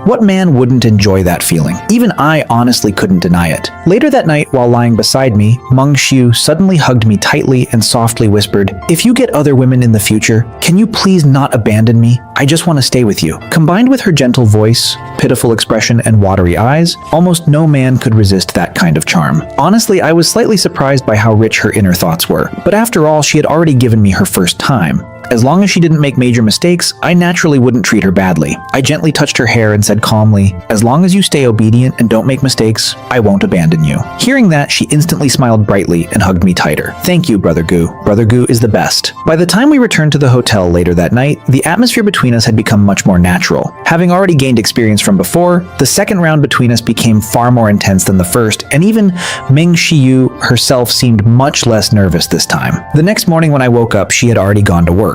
What man wouldn't enjoy that feeling? Even I honestly couldn't deny it. Later that night, while lying beside me, Meng Xiu suddenly hugged me tightly and softly whispered, "If you get other women in the future, can you please not abandon me? I just want to stay with you." Combined with her gentle voice, pitiful expression, and watery eyes, almost no man could resist that kind of charm. Honestly, I was slightly surprised by how rich her inner thoughts were. But after all, she had already given me her first time. As long as she didn't make major mistakes, I naturally wouldn't treat her badly. I gently touched her hair and said calmly, "As long as you stay obedient and don't make mistakes, I won't abandon you." Hearing that, she instantly smiled brightly and hugged me tighter. "Thank you, Brother Gu. Brother Gu is the best." By the time we returned to the hotel later that night, the atmosphere between us had become much more natural. Having already gained experience from before, the second round between us became far more intense than the first, and even Meng Xiu herself seemed much less nervous this time. The next morning when I woke up, she had already gone to work.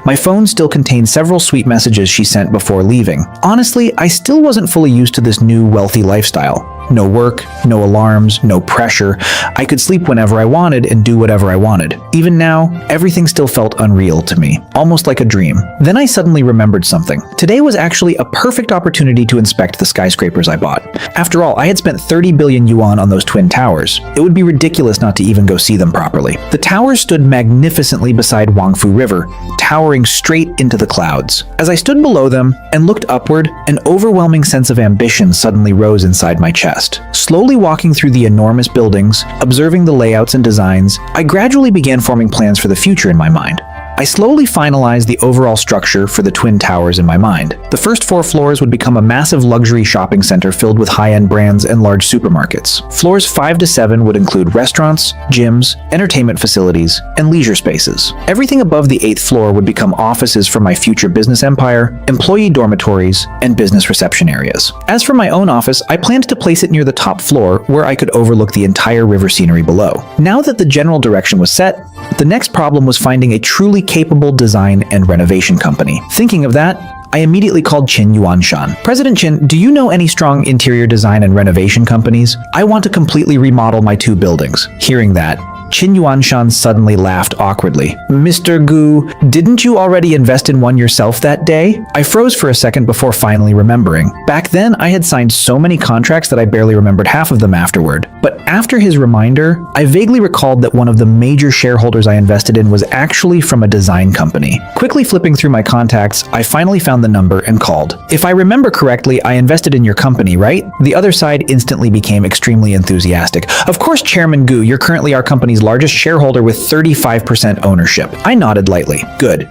My phone still contained several sweet messages she sent before leaving. Honestly, I still wasn't fully used to this new wealthy lifestyle. No work, no alarms, no pressure. I could sleep whenever I wanted and do whatever I wanted. Even now, everything still felt unreal to me, almost like a dream. Then I suddenly remembered something. Today was actually a perfect opportunity to inspect the skyscrapers I bought. After all, I had spent 30 billion yuan on those twin towers. It would be ridiculous not to even go see them properly. The towers stood magnificently beside Huangfu River, towering straight into the clouds. As I stood below them and looked upward, an overwhelming sense of ambition suddenly rose inside my chest. Slowly walking through the enormous buildings, observing the layouts and designs, I gradually began forming plans for the future in my mind. I slowly finalized the overall structure for the Twin Towers in my mind. The first 4 floors would become a massive luxury shopping center filled with high-end brands and large supermarkets. Floors 5 to 7 would include restaurants, gyms, entertainment facilities, and leisure spaces. Everything above the 8th floor would become offices for my future business empire, employee dormitories, and business reception areas. As for my own office, I planned to place it near the top floor where I could overlook the entire river scenery below. Now that the general direction was set, the next problem was finding a truly capable design and renovation company. Thinking of that, I immediately called Qin Yuanshan. "President Qin, do you know any strong interior design and renovation companies? I want to completely remodel my 2 buildings." Hearing that, Qin Yuanshan suddenly laughed awkwardly. "Mr. Gu, didn't you already invest in one yourself that day?" I froze for a second before finally remembering. Back then, I had signed so many contracts that I barely remembered half of them afterward. But after his reminder, I vaguely recalled that one of the major shareholders I invested in was actually from a design company. Quickly flipping through my contacts, I finally found the number and called. "If I remember correctly, I invested in your company, right?" The other side instantly became extremely enthusiastic. "Of course, Chairman Gu, you're currently our company's largest shareholder with 35% ownership." I nodded lightly. "Good.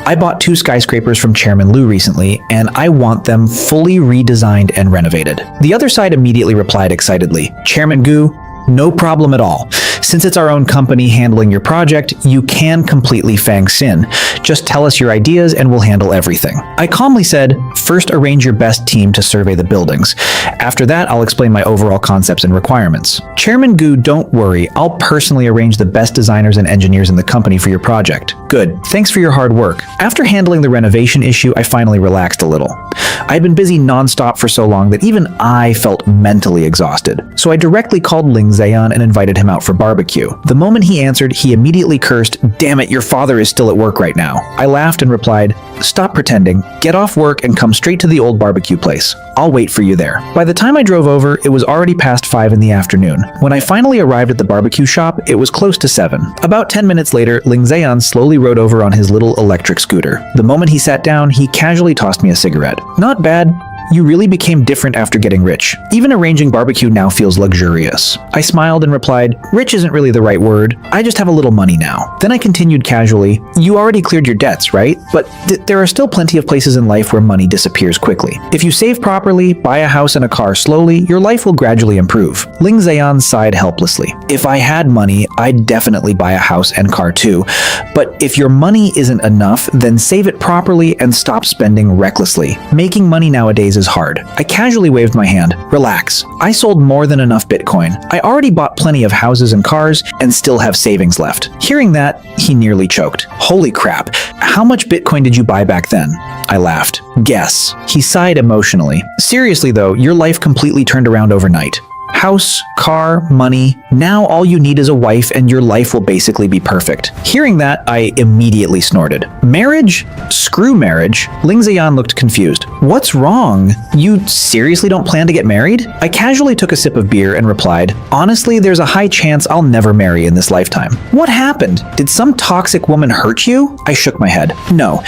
I bought 2 skyscrapers from Chairman Liu recently, and I want them fully redesigned and renovated." The other side immediately replied excitedly, "Chairman Gu, no problem at all. Since it's our own company handling your project, you can completely fang Xin. Just tell us your ideas and we'll handle everything." I calmly said, "First arrange your best team to survey the buildings. After that, I'll explain my overall concepts and requirements." "Chairman Gu, don't worry. I'll personally arrange the best designers and engineers in the company for your project." "Good. Thanks for your hard work." After handling the renovation issue, I finally relaxed a little. I had been busy non-stop for so long that even I felt mentally exhausted. So I directly called Ling Zayan and invited him out for barbecue. barbecue. The moment he answered, he immediately cursed, "Damn it, your father is still at work right now." I laughed and replied, "Stop pretending, get off work and come straight to the old barbecue place. I'll wait for you there." By the time I drove over, it was already past 5 in the afternoon. When I finally arrived at the barbecue shop, it was close to 7. About 10 minutes later, Ling Zayan slowly rode over on his little electric scooter. The moment he sat down, he casually tossed me a cigarette. "Not bad. You really became different after getting rich. Even arranging barbecue now feels luxurious." I smiled and replied, "Rich isn't really the right word. I just have a little money now." Then I continued casually, "You already cleared your debts, right? But there are still plenty of places in life where money disappears quickly. If you save properly, buy a house and a car slowly, your life will gradually improve." Ling Zayan sighed helplessly. "If I had money, I'd definitely buy a house and car too. But if your money isn't enough, then save it properly and stop spending recklessly. Making money nowadays is hard." I casually waved my hand. "Relax. I sold more than enough Bitcoin. I already bought plenty of houses and cars and still have savings left." Hearing that, he nearly choked. "Holy crap. How much Bitcoin did you buy back then?" I laughed. "Guess." He sighed emotionally. "Seriously though, your life completely turned around overnight. House, car, money. Now all you need is a wife and your life will basically be perfect." Hearing that, I immediately snorted. "Marriage? Screw marriage." Ling Zayan looked confused. "What's wrong? You seriously don't plan to get married?" I casually took a sip of beer and replied, "Honestly, there's a high chance I'll never marry in this lifetime." "What happened? Did some toxic woman hurt you?" I shook my head. "No.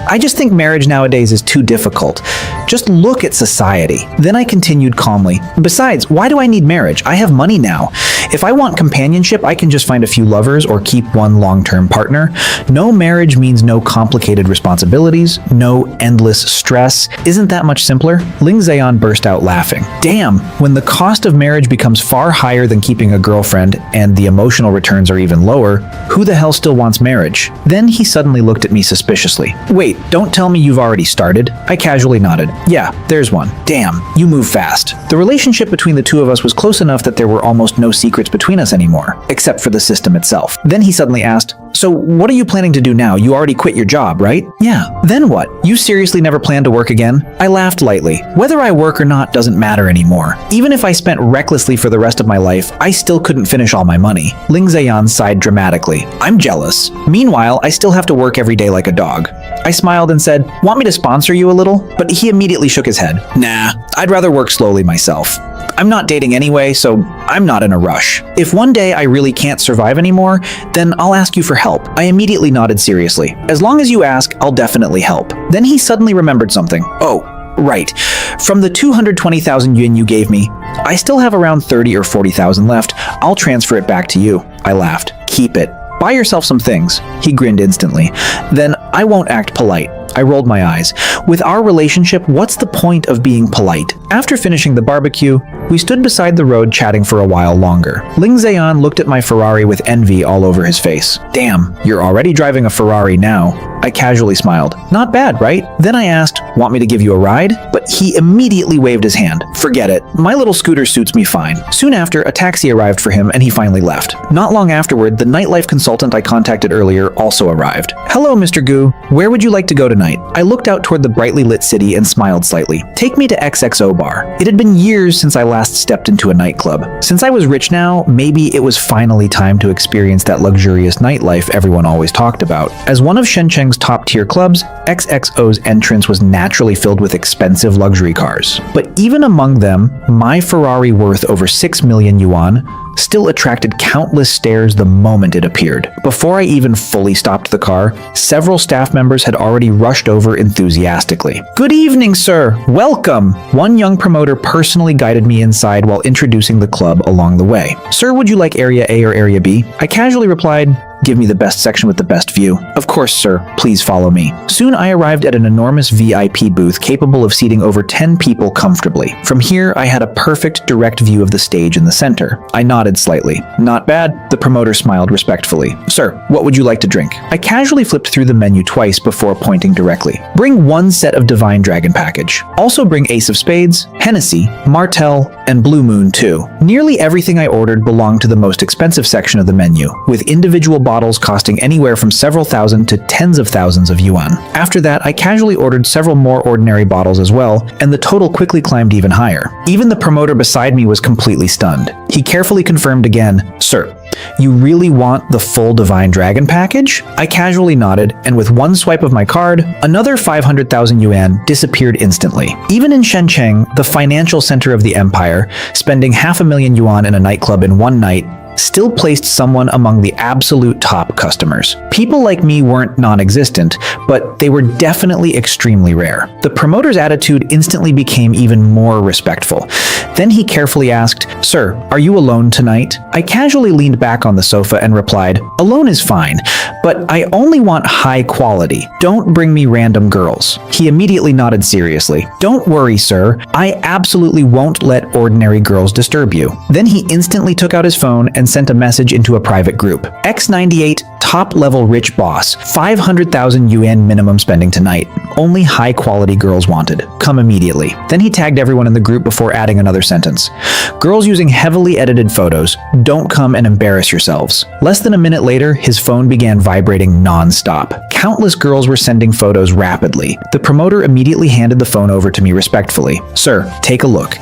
I just think marriage nowadays is too difficult. Just look at society." Then I continued calmly, "Besides, why do I need marriage? I have money now. If I want companionship, I can just find a few lovers or keep one long-term partner. No marriage means no complicated responsibilities, no endless stress. Isn't that much simpler?" Ling Zayan burst out laughing. "Damn, when the cost of marriage becomes far higher than keeping a girlfriend and the emotional returns are even lower, who the hell still wants marriage?" Then he suddenly looked at me suspiciously. "Wait, don't tell me you've already started." I casually nodded. "Yeah, there's one." "Damn, you move fast." The relationship between the two of us was close enough that there were almost no secrets between us anymore, except for the system itself. Then he suddenly asked, "So what are you planning to do now? You already quit your job, right?" "Yeah." "Then what? You seriously never plan to work again?" I laughed lightly. Whether I work or not doesn't matter anymore. Even if I spent recklessly for the rest of my life, I still couldn't finish all my money. Ling Zayan sighed dramatically. "I'm jealous. Meanwhile, I still have to work every day like a dog." I smiled and said, "Want me to sponsor you a little?" But he immediately shook his head. "Nah, I'd rather work slowly myself. I'm not dating anyway, so I'm not in a rush. If one day I really can't survive anymore, then I'll ask you for help." I immediately nodded seriously. "As long as you ask, I'll definitely help." Then he suddenly remembered something. "Oh, right. From the 220,000 yuan you gave me, I still have around 30 or 40,000 left. I'll transfer it back to you." I laughed. "Keep it. Buy yourself some things." He grinned instantly. "Then I won't act polite." I rolled my eyes. With our relationship, what's the point of being polite? After finishing the barbecue, we stood beside the road chatting for a while longer. Ling Zayan looked at my Ferrari with envy all over his face. "Damn, you're already driving a Ferrari now." I casually smiled. "Not bad, right?" Then I asked, "Want me to give you a ride?" But he immediately waved his hand. "Forget it. My little scooter suits me fine." Soon after, a taxi arrived for him and he finally left. Not long afterward, the nightlife consultant I contacted earlier also arrived. "Hello, Mr. Gu. Where would you like to go tonight?" I looked out toward the brightly lit city and smiled slightly. "Take me to XXO Bar." It had been years since I last stepped into a nightclub. Since I was rich now, maybe it was finally time to experience that luxurious nightlife everyone always talked about. As one of Shenzhen's top-tier clubs, XXO's entrance was naturally filled with expensive luxury cars. But even among them, my Ferrari worth over 6 million yuan still attracted countless stares the moment it appeared. Before I even fully stopped the car, several staff members had already rushed over enthusiastically. "Good evening, sir. Welcome." One young promoter personally guided me inside while introducing the club along the way. "Sir, would you like Area A or Area B?" I casually replied, "Give me the best section with the best view." "Of course, sir. Please follow me." Soon I arrived at an enormous VIP booth capable of seating over 10 people comfortably. From here, I had a perfect direct view of the stage in the center. I nodded slightly. "Not bad." The promoter smiled respectfully. "Sir, what would you like to drink?" I casually flipped through the menu twice before pointing directly. "Bring one set of Divine Dragon package. Also bring Ace of Spades, Hennessy, Martell, and Blue Moon too." Nearly everything I ordered belonged to the most expensive section of the menu, with individual bottles costing anywhere from several thousand to tens of thousands of yuan. After that, I casually ordered several more ordinary bottles as well, and the total quickly climbed even higher. Even the promoter beside me was completely stunned. He carefully confirmed again, "Sir, you really want the full Divine Dragon package?" I casually nodded, and with one swipe of my card, another 500,000 yuan disappeared instantly. Even in Shenzhen, the financial center of the empire, spending 500,000 yuan in a nightclub in one night still placed someone among the absolute top customers. People like me weren't non-existent, but they were definitely extremely rare. The promoter's attitude instantly became even more respectful. Then he carefully asked, "Sir, are you alone tonight?" I casually leaned back on the sofa and replied, "Alone is fine, but I only want high quality. Don't bring me random girls." He immediately nodded seriously. "Don't worry, sir. I absolutely won't let ordinary girls disturb you." Then he instantly took out his phone and sent a message into a private group. X98 top-level rich boss, 500,000 yuan minimum spending tonight. Only high-quality girls wanted. Come immediately. Then he tagged everyone in the group before adding another sentence. "Girls using heavily edited photos, don't come and embarrass yourselves." Less than a minute later, his phone began vibrating non-stop. Countless girls were sending photos rapidly. The promoter immediately handed the phone over to me respectfully. "Sir, take a look.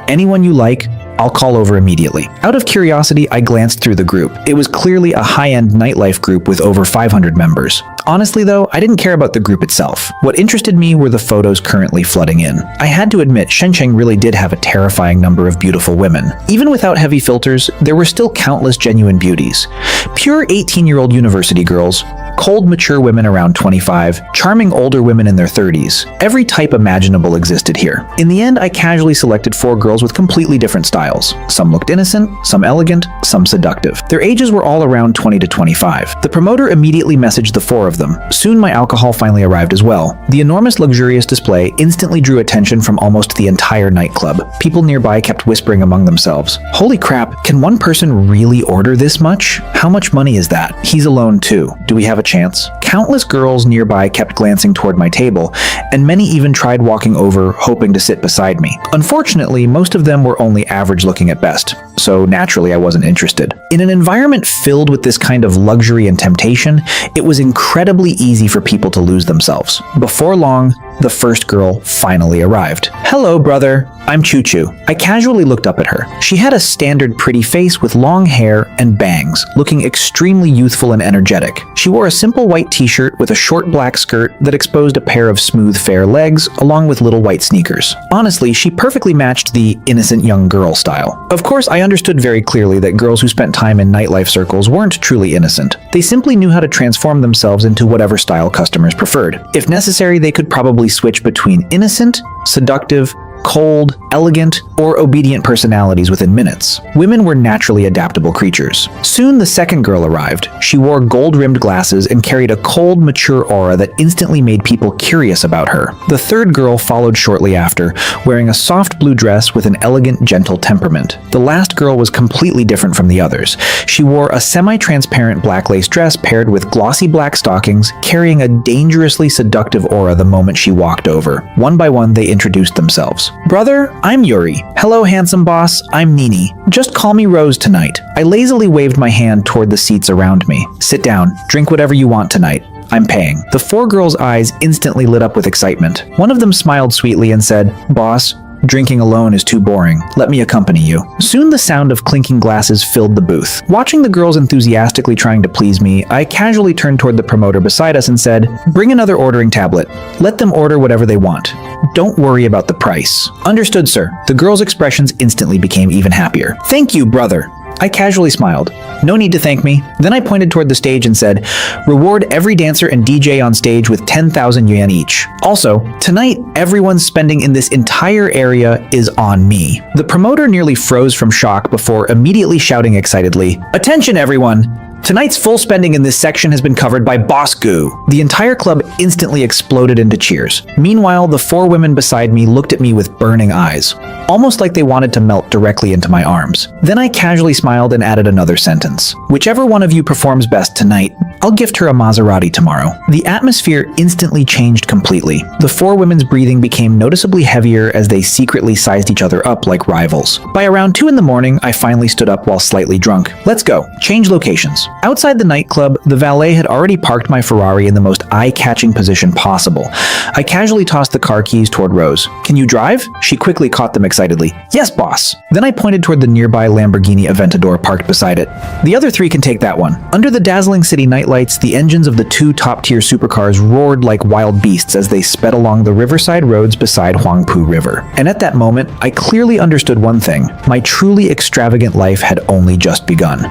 Anyone you like, I'll call over immediately." Out of curiosity, I glanced through the group. It was clearly a high-end nightlife group with over 500 members. Honestly though, I didn't care about the group itself. What interested me were the photos currently flooding in. I had to admit, Shenzhen really did have a terrifying number of beautiful women. Even without heavy filters, there were still countless genuine beauties. Pure 18-year-old university girls, cold mature women around 25, charming older women in their 30s. Every type imaginable existed here. In the end, I casually selected 4 girls with completely different styles. Some looked innocent, some elegant, some seductive. Their ages were all around 20 to 25. The promoter immediately messaged the 4 of them. Soon my alcohol finally arrived as well. The enormous luxurious display instantly drew attention from almost the entire nightclub. People nearby kept whispering among themselves, "Holy crap, can one person really order this much? How much money is that? He's alone too. Do we have a chance?" Countless girls nearby kept glancing toward my table, and many even tried walking over, hoping to sit beside me. Unfortunately, most of them were only average looking at best, so naturally I wasn't interested. In an environment filled with this kind of luxury and temptation, it was incredibly easy for people to lose themselves. Before long, the first girl finally arrived. "Hello, brother. I'm Choo-Choo." I casually looked up at her. She had a standard pretty face with long hair and bangs, looking extremely youthful and energetic. She wore a simple white t-shirt with a short black skirt that exposed a pair of smooth, fair legs, along with little white sneakers. Honestly, she perfectly matched the innocent young girl style. Of course, I understood very clearly that girls who spent time in nightlife circles weren't truly innocent. They simply knew how to transform themselves into whatever style customers preferred. If necessary, they could probably switch between innocent, seductive, cold, elegant, or obedient personalities within minutes. Women were naturally adaptable creatures. Soon the second girl arrived. She wore gold-rimmed glasses and carried a cold, mature aura that instantly made people curious about her. The third girl followed shortly after, wearing a soft blue dress with an elegant, gentle temperament. The last girl was completely different from the others. She wore a semi-transparent black lace dress paired with glossy black stockings, carrying a dangerously seductive aura the moment she walked over. One by one, they introduced themselves. "Brother, I'm Yuri. Hello, handsome boss. I'm Nini. Just call me Rose tonight." I lazily waved my hand toward the seats around me. "Sit down. Drink whatever you want tonight. I'm paying." The 4 girls' eyes instantly lit up with excitement. One of them smiled sweetly and said, "Boss, drinking alone is too boring. Let me accompany you." Soon the sound of clinking glasses filled the booth. Watching the girls enthusiastically trying to please me, I casually turned toward the promoter beside us and said, "Bring another ordering tablet. Let them order whatever they want. Don't worry about the price." "Understood, sir." The girls' expressions instantly became even happier. "Thank you, brother." I casually smiled. "No need to thank me." Then I pointed toward the stage and said, "Reward every dancer and DJ on stage with 10,000 yuan each. Also, tonight, everyone's spending in this entire area is on me." The promoter nearly froze from shock before immediately shouting excitedly, "Attention, everyone! Tonight's full spending in this section has been covered by Boss Goo." The entire club instantly exploded into cheers. Meanwhile, the 4 women beside me looked at me with burning eyes, almost like they wanted to melt directly into my arms. Then I casually smiled and added another sentence. "Whichever one of you performs best tonight, I'll gift her a Maserati tomorrow." The atmosphere instantly changed completely. The 4 women's breathing became noticeably heavier as they secretly sized each other up like rivals. By around 2 in the morning, I finally stood up while slightly drunk. "Let's go. Change locations." Outside the nightclub, the valet had already parked my Ferrari in the most eye-catching position possible. I casually tossed the car keys toward Rose. "Can you drive?" She quickly caught them excitedly. "Yes, boss." Then I pointed toward the nearby Lamborghini Aventador parked beside it. "The other three can take that one." Under the dazzling city nightlights, the engines of the two top-tier supercars roared like wild beasts as they sped along the riverside roads beside Huangpu River. And at that moment, I clearly understood one thing: my truly extravagant life had only just begun.